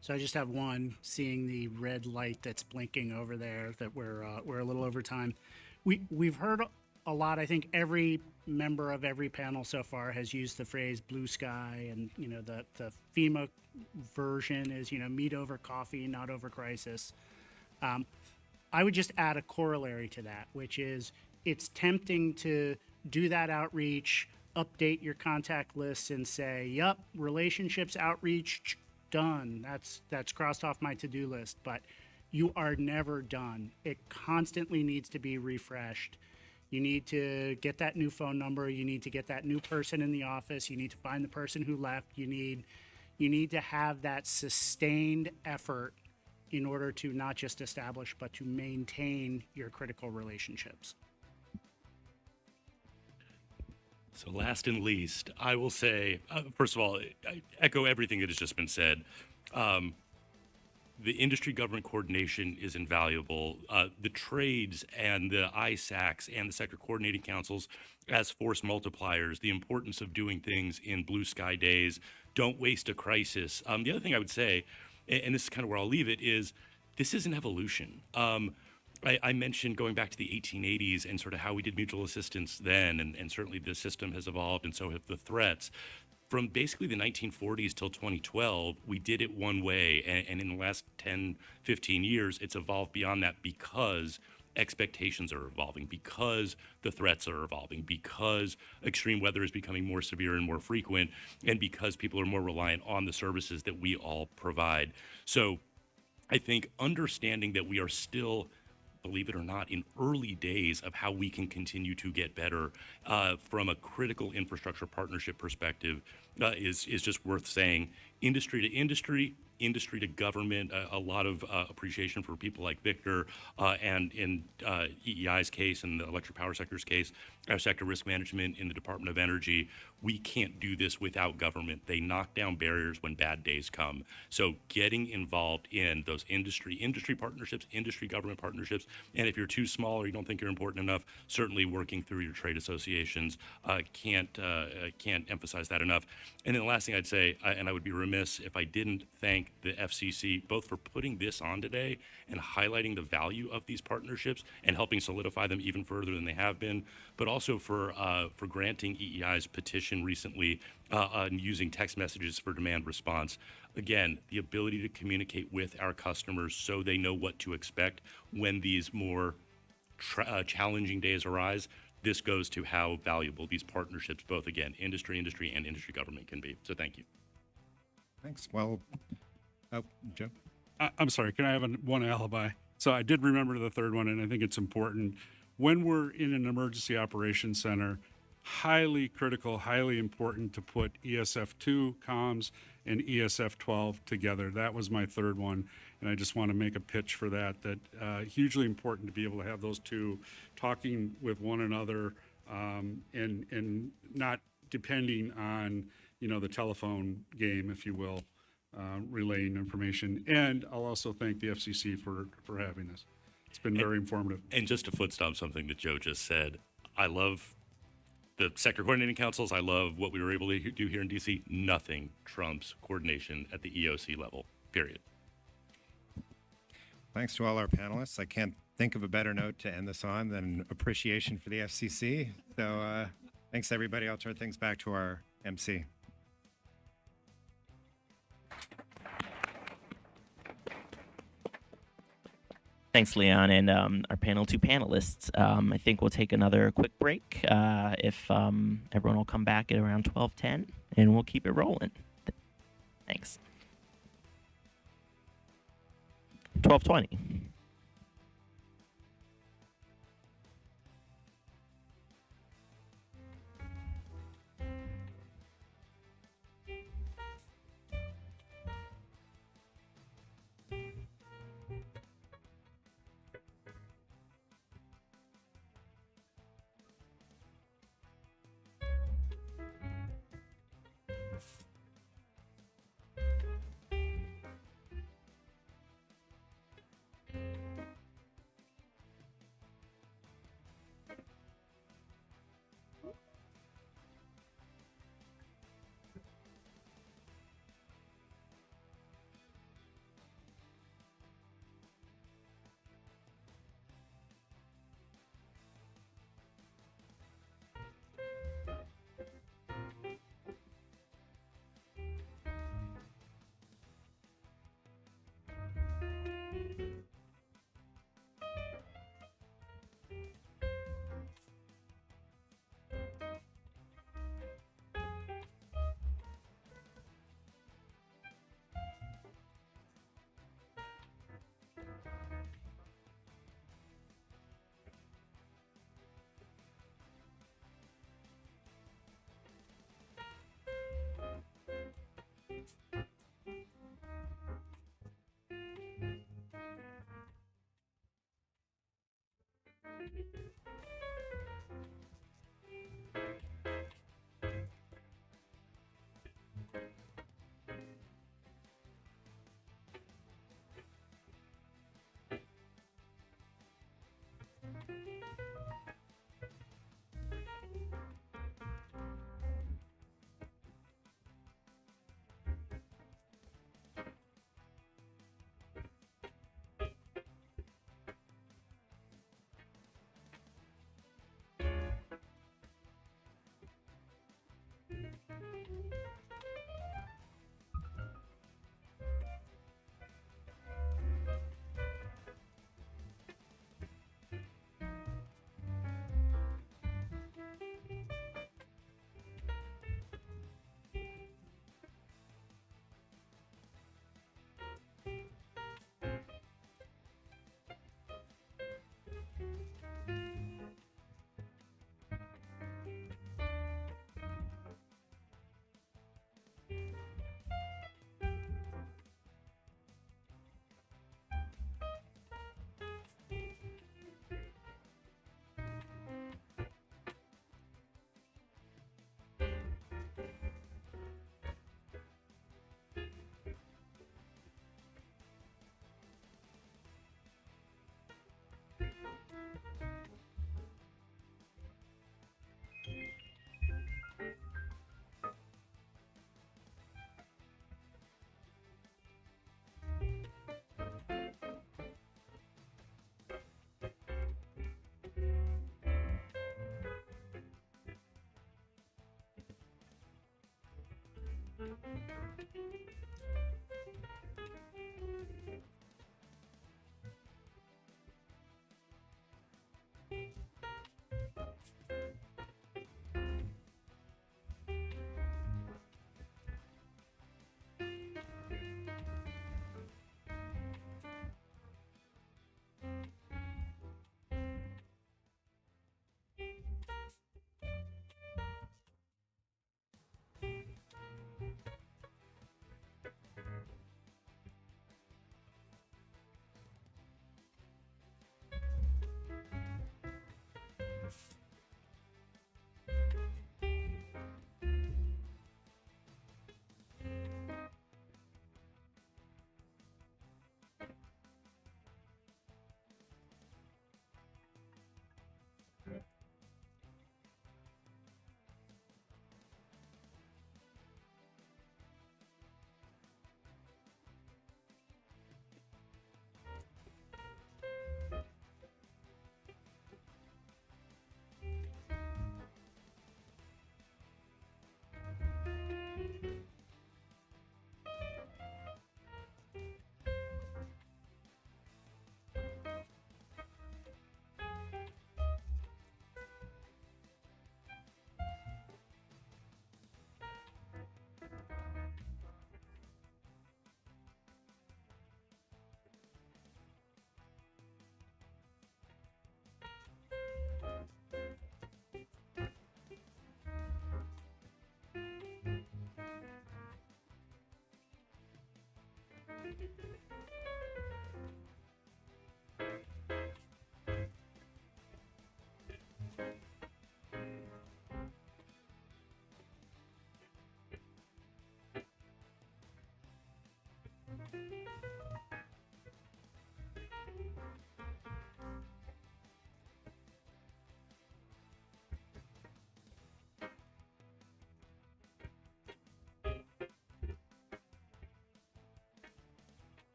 So I just have one, seeing the red light that's blinking over there, that we're a little over time. We've heard a lot. I think every member of every panel so far has used the phrase blue sky, and the FEMA version is meet over coffee, not over crisis. I would just add a corollary to that, which is it's tempting to do that outreach, update your contact lists, and say, "Yep, relationships outreach done. That's crossed off my to-do list." But you are never done. It constantly needs to be refreshed. You need to get that new phone number. You need to get that new person in the office. You need to find the person who left. You need to have that sustained effort in order to not just establish, but to maintain your critical relationships. So last and least, I will say, first of all, I echo everything that has just been said. The industry-government coordination is invaluable. The trades and the ISACs and the sector coordinating councils as force multipliers, the importance of doing things in blue sky days, don't waste a crisis. The other thing I would say, and this is kind of where I'll leave it, is this is an evolution. I mentioned going back to the 1880s and sort of how we did mutual assistance then, and certainly the system has evolved and so have the threats. From basically the 1940s till 2012, we did it one way, and in the last 10, 15 years, it's evolved beyond that because expectations are evolving, because the threats are evolving, because extreme weather is becoming more severe and more frequent, and because people are more reliant on the services that we all provide. So I think understanding that we are still, believe it or not, in early days of how we can continue to get better from a critical infrastructure partnership perspective is just worth saying. Industry to industry, industry to government, a lot of appreciation for people like Victor, and in EEI's case and the electric power sector's case, our sector risk management in the Department of Energy. We can't do this without government. They knock down barriers when bad days come. So getting involved in those industry partnerships, industry government partnerships, and if you're too small or you don't think you're important enough, certainly working through your trade associations, can't emphasize that enough. And then the last thing I'd say, and I would be remiss if I didn't thank the FCC both for putting this on today and highlighting the value of these partnerships and helping solidify them even further than they have been, but also for granting EEI's petition recently on using text messages for demand response. Again, the ability to communicate with our customers so they know what to expect when these more challenging days arise. This goes to how valuable these partnerships, both, again, industry, and industry government can be. So thank you. Thanks. Well, Joe? I'm sorry, can I have one alibi? So I did remember the third one, and I think it's important. When we're in an emergency operations center, highly critical, highly important to put ESF2 comms and ESF12 together. That was my third one, and I just want to make a pitch for that hugely important to be able to have those two talking with one another, and not depending on, the telephone game, if you will, relaying information. And I'll also thank the FCC for having this. It's been very informative. And just to foot stomp something that Joe just said, I love the sector coordinating councils. I love what we were able to do here in DC. Nothing trumps coordination at the EOC level, period. Thanks to all our panelists. I can't think of a better note to end this on than appreciation for the FCC. So thanks, everybody. I'll turn things back to our MC. Thanks, Leon, and our panel two panelists. I think we'll take another quick break if everyone will come back at around 12:10, and we'll keep it rolling. Thanks. 12:20.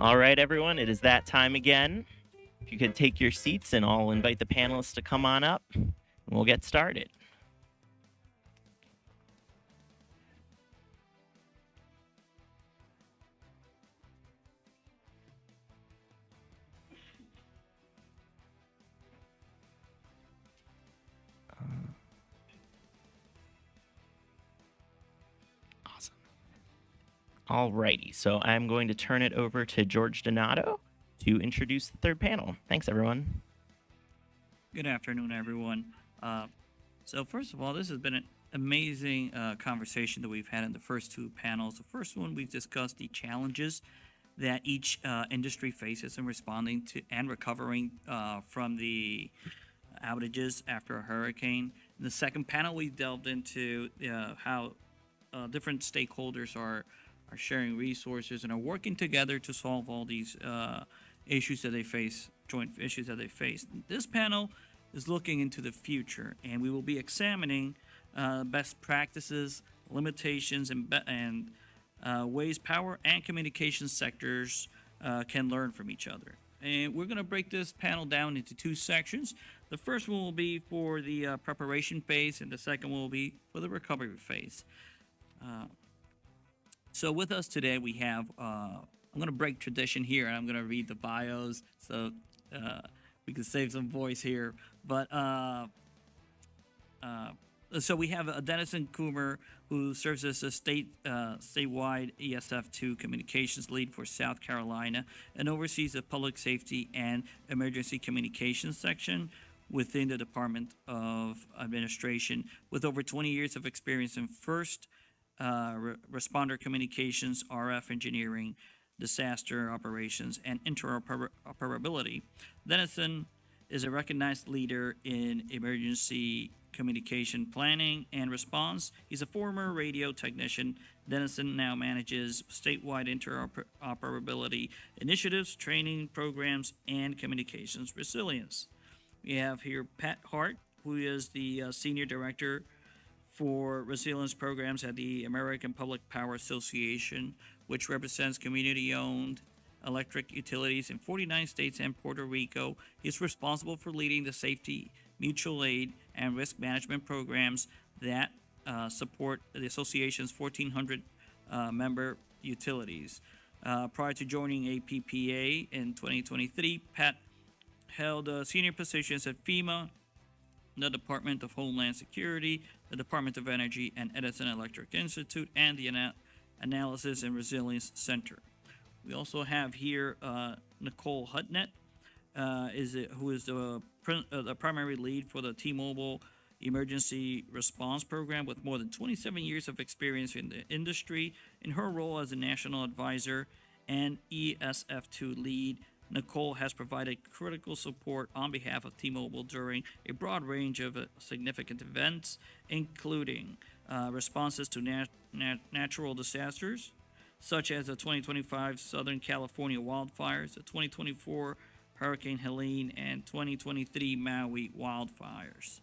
All right, everyone, it is that time again. If you could take your seats, and I'll invite the panelists to come on up, and we'll get started. Awesome. All righty, so I'm going to turn it over to George Donato to introduce the third panel. Thanks, everyone. Good afternoon, everyone. So first of all, this has been an amazing conversation that we've had in the first two panels. The first one, we've discussed the challenges that each industry faces in responding to and recovering from the outages after a hurricane. In the second panel, we delved into how different stakeholders are sharing resources and are working together to solve all these issues that they face, joint issues that they face. This panel is looking into the future, and we will be examining best practices, limitations, and ways power and communication sectors can learn from each other. And we're going to break this panel down into two sections. The first one will be for the preparation phase, and the second one will be for the recovery phase. So with us today, we have, I'm going to break tradition here, and I'm going to read the bios so we can save some voice here. But so we have Dennison Coomer, who serves as a statewide ESF2 communications lead for South Carolina and oversees the public safety and emergency communications section within the Department of Administration, with over 20 years of experience in first responder communications, RF engineering, disaster operations, and interoperability. Dennison is a recognized leader in emergency communication planning and response. He's a former radio technician. Dennison now manages statewide interoperability initiatives, training programs, and communications resilience. We have here Pat Hart, who is the Senior Director for Resilience Programs at the American Public Power Association, which represents community-owned electric utilities in 49 states and Puerto Rico. He's responsible for leading the safety, mutual aid, and risk management programs that support the association's 1,400 member utilities. Prior to joining APPA in 2023, Pat held senior positions at FEMA, the Department of Homeland Security, the Department of Energy, and Edison Electric Institute, and the Analysis and Resilience Center. We also have here Nicole Hutnett, who is the primary lead for the T-Mobile Emergency Response Program with more than 27 years of experience in the industry. In her role as a national advisor and ESF2 lead, Nicole has provided critical support on behalf of T-Mobile during a broad range of significant events, including responses to natural disasters, such as the 2025 Southern California wildfires, the 2024 Hurricane Helene, and 2023 Maui wildfires.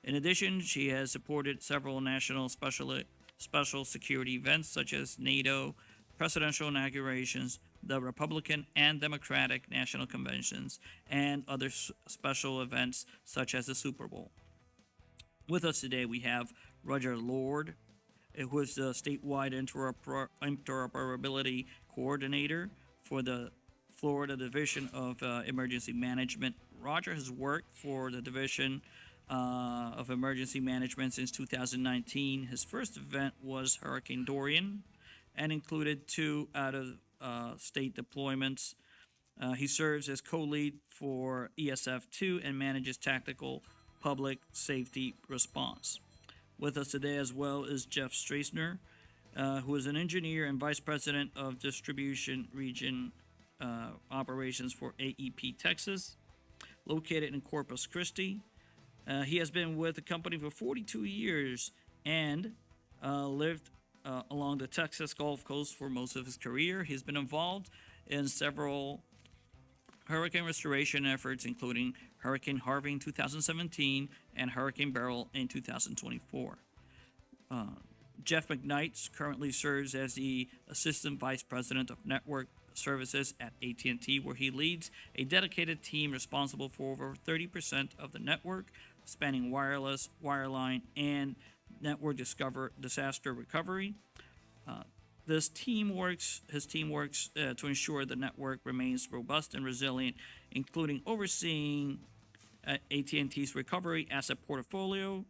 In addition, she has supported several national special security events such as NATO, presidential inaugurations, the Republican and Democratic national conventions, and other special events such as the Super Bowl. With us today, we have Roger Lord, who is the statewide interoperability coordinator for the Florida Division of Emergency Management. Roger has worked for the Division of Emergency Management since 2019. His first event was Hurricane Dorian and included 2 out-of-state deployments. He serves as co-lead for ESF2 and manages tactical public safety response. With us today as well is Jeff Strassner, who is an engineer and vice president of distribution region operations for AEP Texas, located in Corpus Christi. He has been with the company for 42 years and lived along the Texas Gulf Coast for most of his career. He's been involved in several hurricane restoration efforts, including Hurricane Harvey in 2017 and Hurricane Beryl in 2024. Jeff McKnight currently serves as the Assistant Vice President of Network Services at AT&T, where he leads a dedicated team responsible for over 30% of the network, spanning wireless, wireline, and network disaster recovery. His team works to ensure the network remains robust and resilient, including overseeing AT&T's recovery asset portfolio.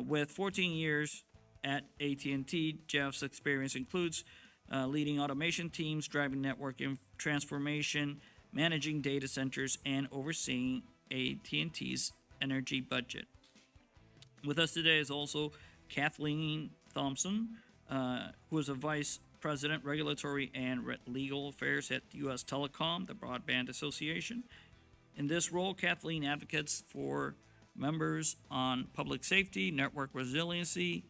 With 14 years at AT&T, Jeff's experience includes leading automation teams, driving network transformation, managing data centers, and overseeing AT&T's energy budget. With us today is also Kathleen Thompson, who is a Vice President, Regulatory and Legal Affairs at U.S. Telecom, the Broadband Association. In this role, Kathleen advocates for members on public safety, network resiliency,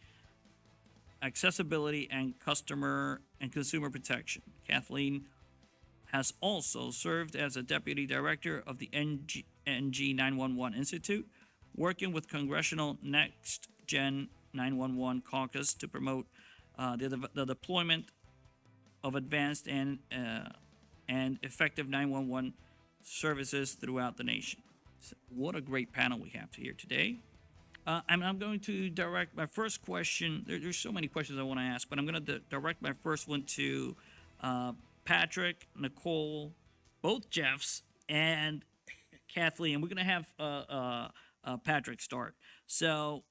accessibility, and customer and consumer protection. Kathleen has also served as a Deputy Director of the NG 911 Institute, working with Congressional Next Gen 911 Caucus to promote the deployment of advanced and and effective 911 services throughout the nation. So what a great panel we have here today. And I'm going to direct my first question. There's so many questions I want to ask, but I'm going to direct my first one to Patrick, Nicole, both Jeffs, and Kathleen. We're going to have Patrick start. So,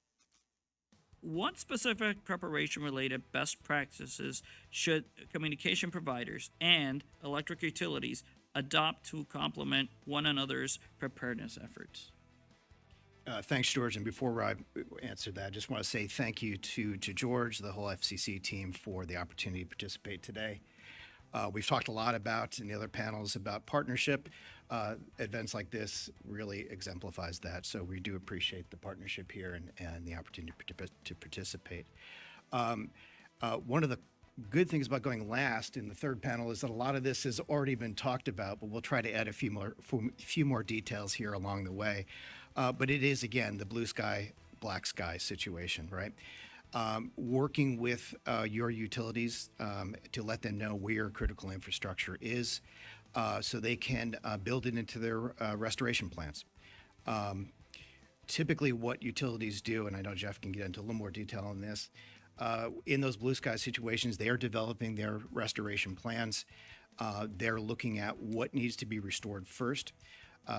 what specific preparation-related best practices should communication providers and electric utilities adopt to complement one another's preparedness efforts? Thanks, George. And before I answer that, I just want to say thank you to George, the whole FCC team, for the opportunity to participate today. We've talked a lot about in the other panels about partnership. Events like this really exemplifies that. So we do appreciate the partnership here and the opportunity to participate. One of the good things about going last in the third panel is that a lot of this has already been talked about, but we'll try to add a few more details here along the way. But it is, again, the blue sky, black sky situation, right? Working with your utilities to let them know where critical infrastructure is so they can build it into their restoration plans. Typically what utilities do, and I know Jeff can get into a little more detail on this, in those blue sky situations, they are developing their restoration plans. They're looking at what needs to be restored first.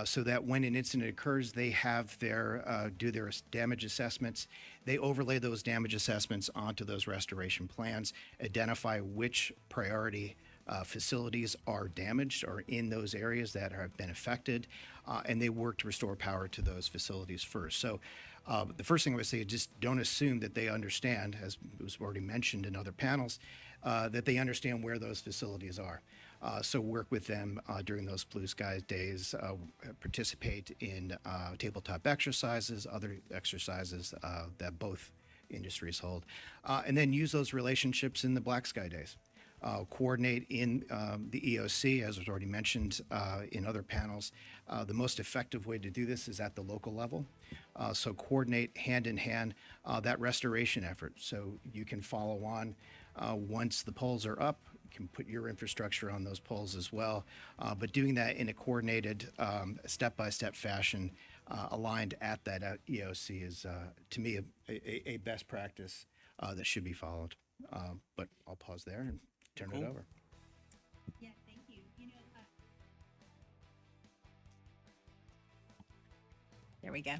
So that when an incident occurs, they have do their damage assessments. They overlay those damage assessments onto those restoration plans, identify which priority facilities are damaged or in those areas that have been affected, and they work to restore power to those facilities first. So the first thing I would say is just don't assume that they understand, as was already mentioned in other panels, that they understand where those facilities are. So work with them during those blue skies days, participate in tabletop exercises, other exercises that both industries hold, and then use those relationships in the black sky days. Coordinate in the EOC, as was already mentioned in other panels. The most effective way to do this is at the local level. So coordinate hand in hand that restoration effort so you can follow on once the poles are up. Can put your infrastructure on those poles as well, but doing that in a coordinated, step-by-step fashion, aligned at that EOC is, to me, a best practice that should be followed. But I'll pause there and turn it over. Yeah, thank you. There we go.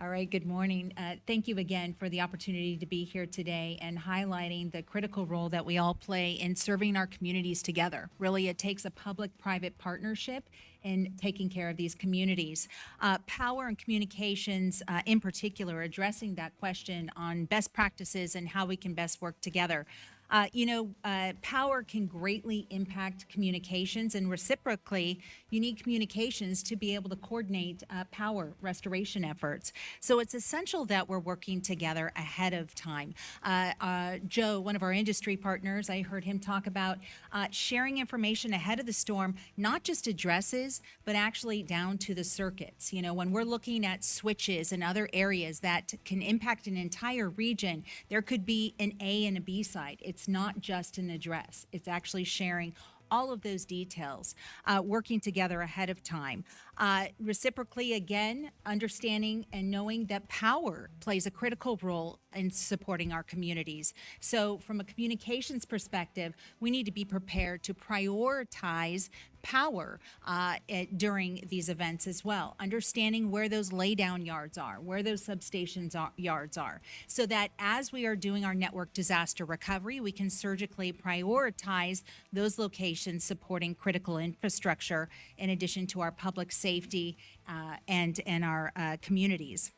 All right, good morning. Thank you again for the opportunity to be here today and highlighting the critical role that we all play in serving our communities together. Really, it takes a public-private partnership in taking care of these communities. Power and communications, in particular, addressing that question on best practices and how we can best work together. Power can greatly impact communications, and reciprocally, you need communications to be able to coordinate power restoration efforts. So it's essential that we're working together ahead of time. Joe, one of our industry partners, I heard him talk about sharing information ahead of the storm, not just addresses, but actually down to the circuits. When we're looking at switches and other areas that can impact an entire region, there could be an A and a B side. It's not just an address. It's actually sharing all of those details, working together ahead of time. Reciprocally, again, understanding and knowing that power plays a critical role in supporting our communities. So from a communications perspective, we need to be prepared to prioritize power during these events as well, understanding where those laydown yards are, where those substations yards are, so that as we are doing our network disaster recovery, we can surgically prioritize those locations supporting critical infrastructure in addition to our public safety and our communities.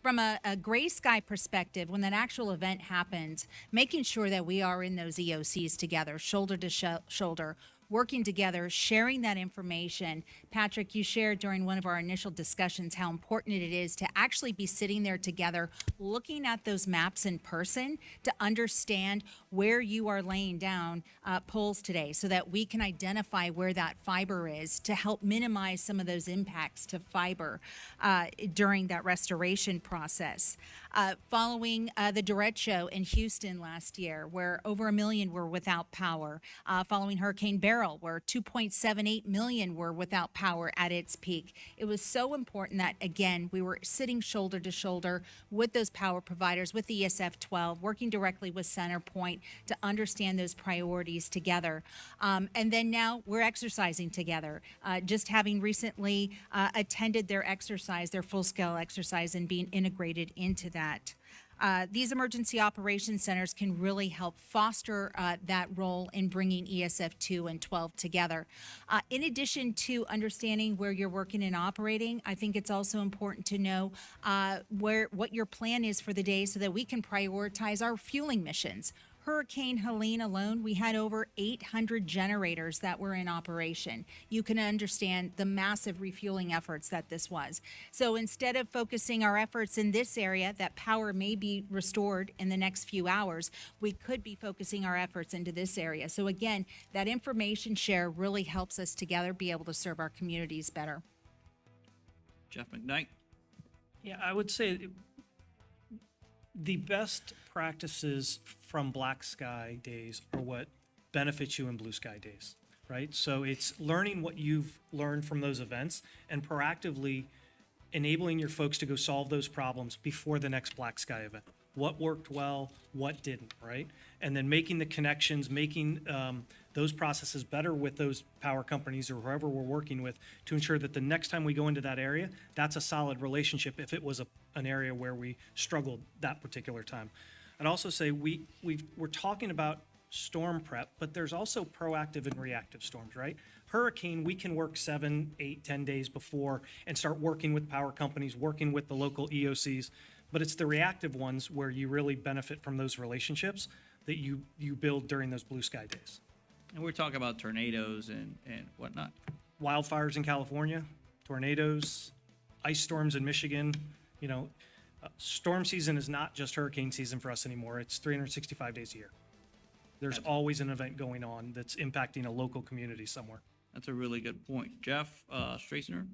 From a gray sky perspective, when that actual event happens, making sure that we are in those EOCs together, shoulder to shoulder, working together, sharing that information. Patrick, you shared during one of our initial discussions how important it is to actually be sitting there together, looking at those maps in person to understand where you are laying down poles today so that we can identify where that fiber is to help minimize some of those impacts to fiber during that restoration process. Following the Durrett show in Houston last year, where over 1 million were without power. Following Hurricane Beryl, where 2.78 million were without power at its peak. It was so important that, again, we were sitting shoulder to shoulder with those power providers, with ESF 12, working directly with CenterPoint to understand those priorities together. And then now we're exercising together. Just having recently attended their exercise, their full-scale exercise, and being integrated into that. These emergency operations centers can really help foster that role in bringing ESF 2 and 12 together. In addition to understanding where you're working and operating, I think it's also important to know what your plan is for the day so that we can prioritize our fueling missions. Hurricane Helene alone, we had over 800 generators that were in operation. You can understand the massive refueling efforts that this was. So instead of focusing our efforts in this area, that power may be restored in the next few hours, we could be focusing our efforts into this area. So again, that information share really helps us together be able to serve our communities better. Jeff McKnight. Yeah, I would say the best practices from black sky days are what benefits you in blue sky days, right? So it's learning what you've learned from those events and proactively enabling your folks to go solve those problems before the next black sky event. What worked well, what didn't, right? And then making the connections, making those processes better with those power companies or whoever we're working with to ensure that the next time we go into that area, that's a solid relationship if it was an area where we struggled that particular time. I'd also say we're talking about storm prep, but there's also proactive and reactive storms, right? Hurricane, we can work 7, 8, 10 days before and start working with power companies, working with the local EOCs, but it's the reactive ones where you really benefit from those relationships that you build during those blue sky days. And we're talking about tornadoes and whatnot. Wildfires in California, tornadoes, ice storms in Michigan. You know, storm season is not just hurricane season for us anymore. It's 365 days a year. There's always an event going on that's impacting a local community somewhere. That's a really good point. Jeff Strassner?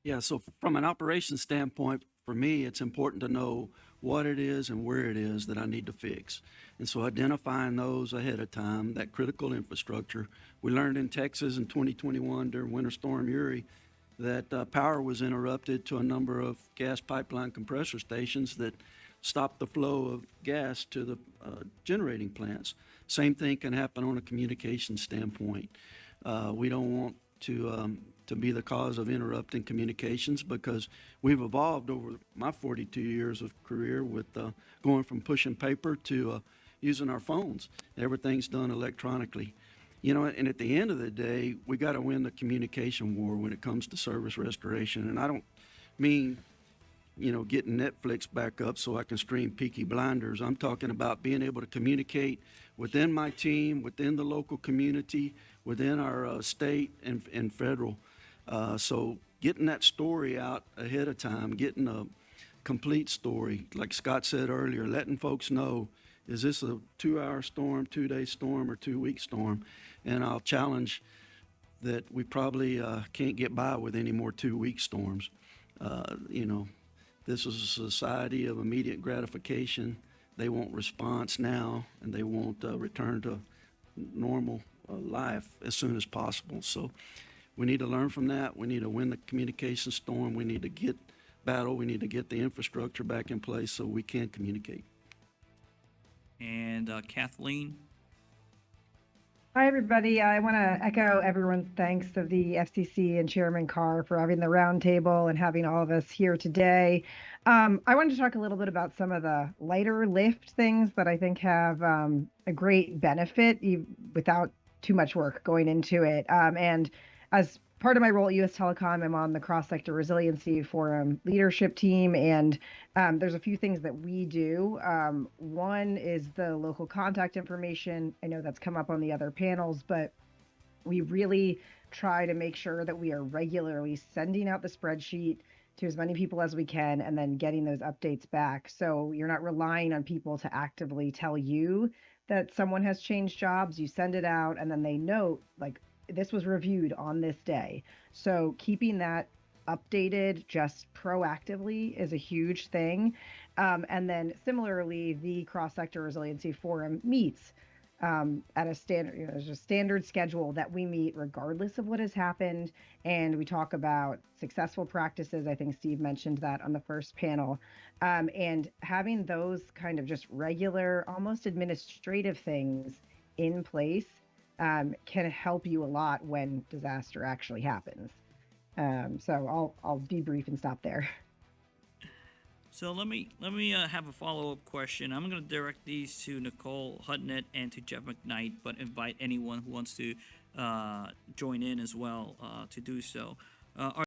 Yeah, so from an operations standpoint, for me, it's important to know what it is and where it is that I need to fix. And so identifying those ahead of time, that critical infrastructure. We learned in Texas in 2021 during Winter Storm Uri that power was interrupted to a number of gas pipeline compressor stations that stopped the flow of gas to the generating plants. Same thing can happen on a communication standpoint. We don't want to be the cause of interrupting communications because we've evolved over my 42 years of career with going from pushing paper to using our phones. Everything's done electronically. You know, and at the end of the day, we got to win the communication war when it comes to service restoration. And I don't mean, you know, getting Netflix back up so I can stream Peaky Blinders. I'm talking about being able to communicate within my team, within the local community, within our state and federal. So getting that story out ahead of time, getting a complete story, like Scott said earlier, letting folks know, is this a 2-hour storm, 2-day storm, or 2-week storm? And I'll challenge that we probably can't get by with any more 2-week storms. You know, this is a society of immediate gratification. They want response now, and they want return to normal life as soon as possible. So we need to learn from that. We need to win the communication storm. We need to get battle. We need to get the infrastructure back in place so we can communicate. And Kathleen? Hi, everybody. I want to echo everyone's thanks to the FCC and Chairman Carr for having the roundtable and having all of us here today. I wanted to talk a little bit about some of the lighter lift things that I think have a great benefit without too much work going into it. And as part of my role at U.S. Telecom, I'm on the Cross-Sector Resiliency Forum leadership team, and there's a few things that we do. One is the local contact information. I know that's come up on the other panels, but we really try to make sure that we are regularly sending out the spreadsheet to as many people as we can and then getting those updates back. So you're not relying on people to actively tell you that someone has changed jobs. You send it out and then they note, like, this was reviewed on this day. So keeping that updated just proactively is a huge thing. And then similarly, the Cross-Sector Resiliency Forum meets at a standard, there's a standard schedule that we meet regardless of what has happened. And we talk about successful practices. I think Steve mentioned that on the first panel. And having those kind of just regular, almost administrative things in place can help you a lot when disaster actually happens. So I'll debrief and stop there. So let me have a follow-up question. I'm going to direct these to Nicole Hudnett and to Jeff McKnight, but invite anyone who wants to join in as well to do so. Are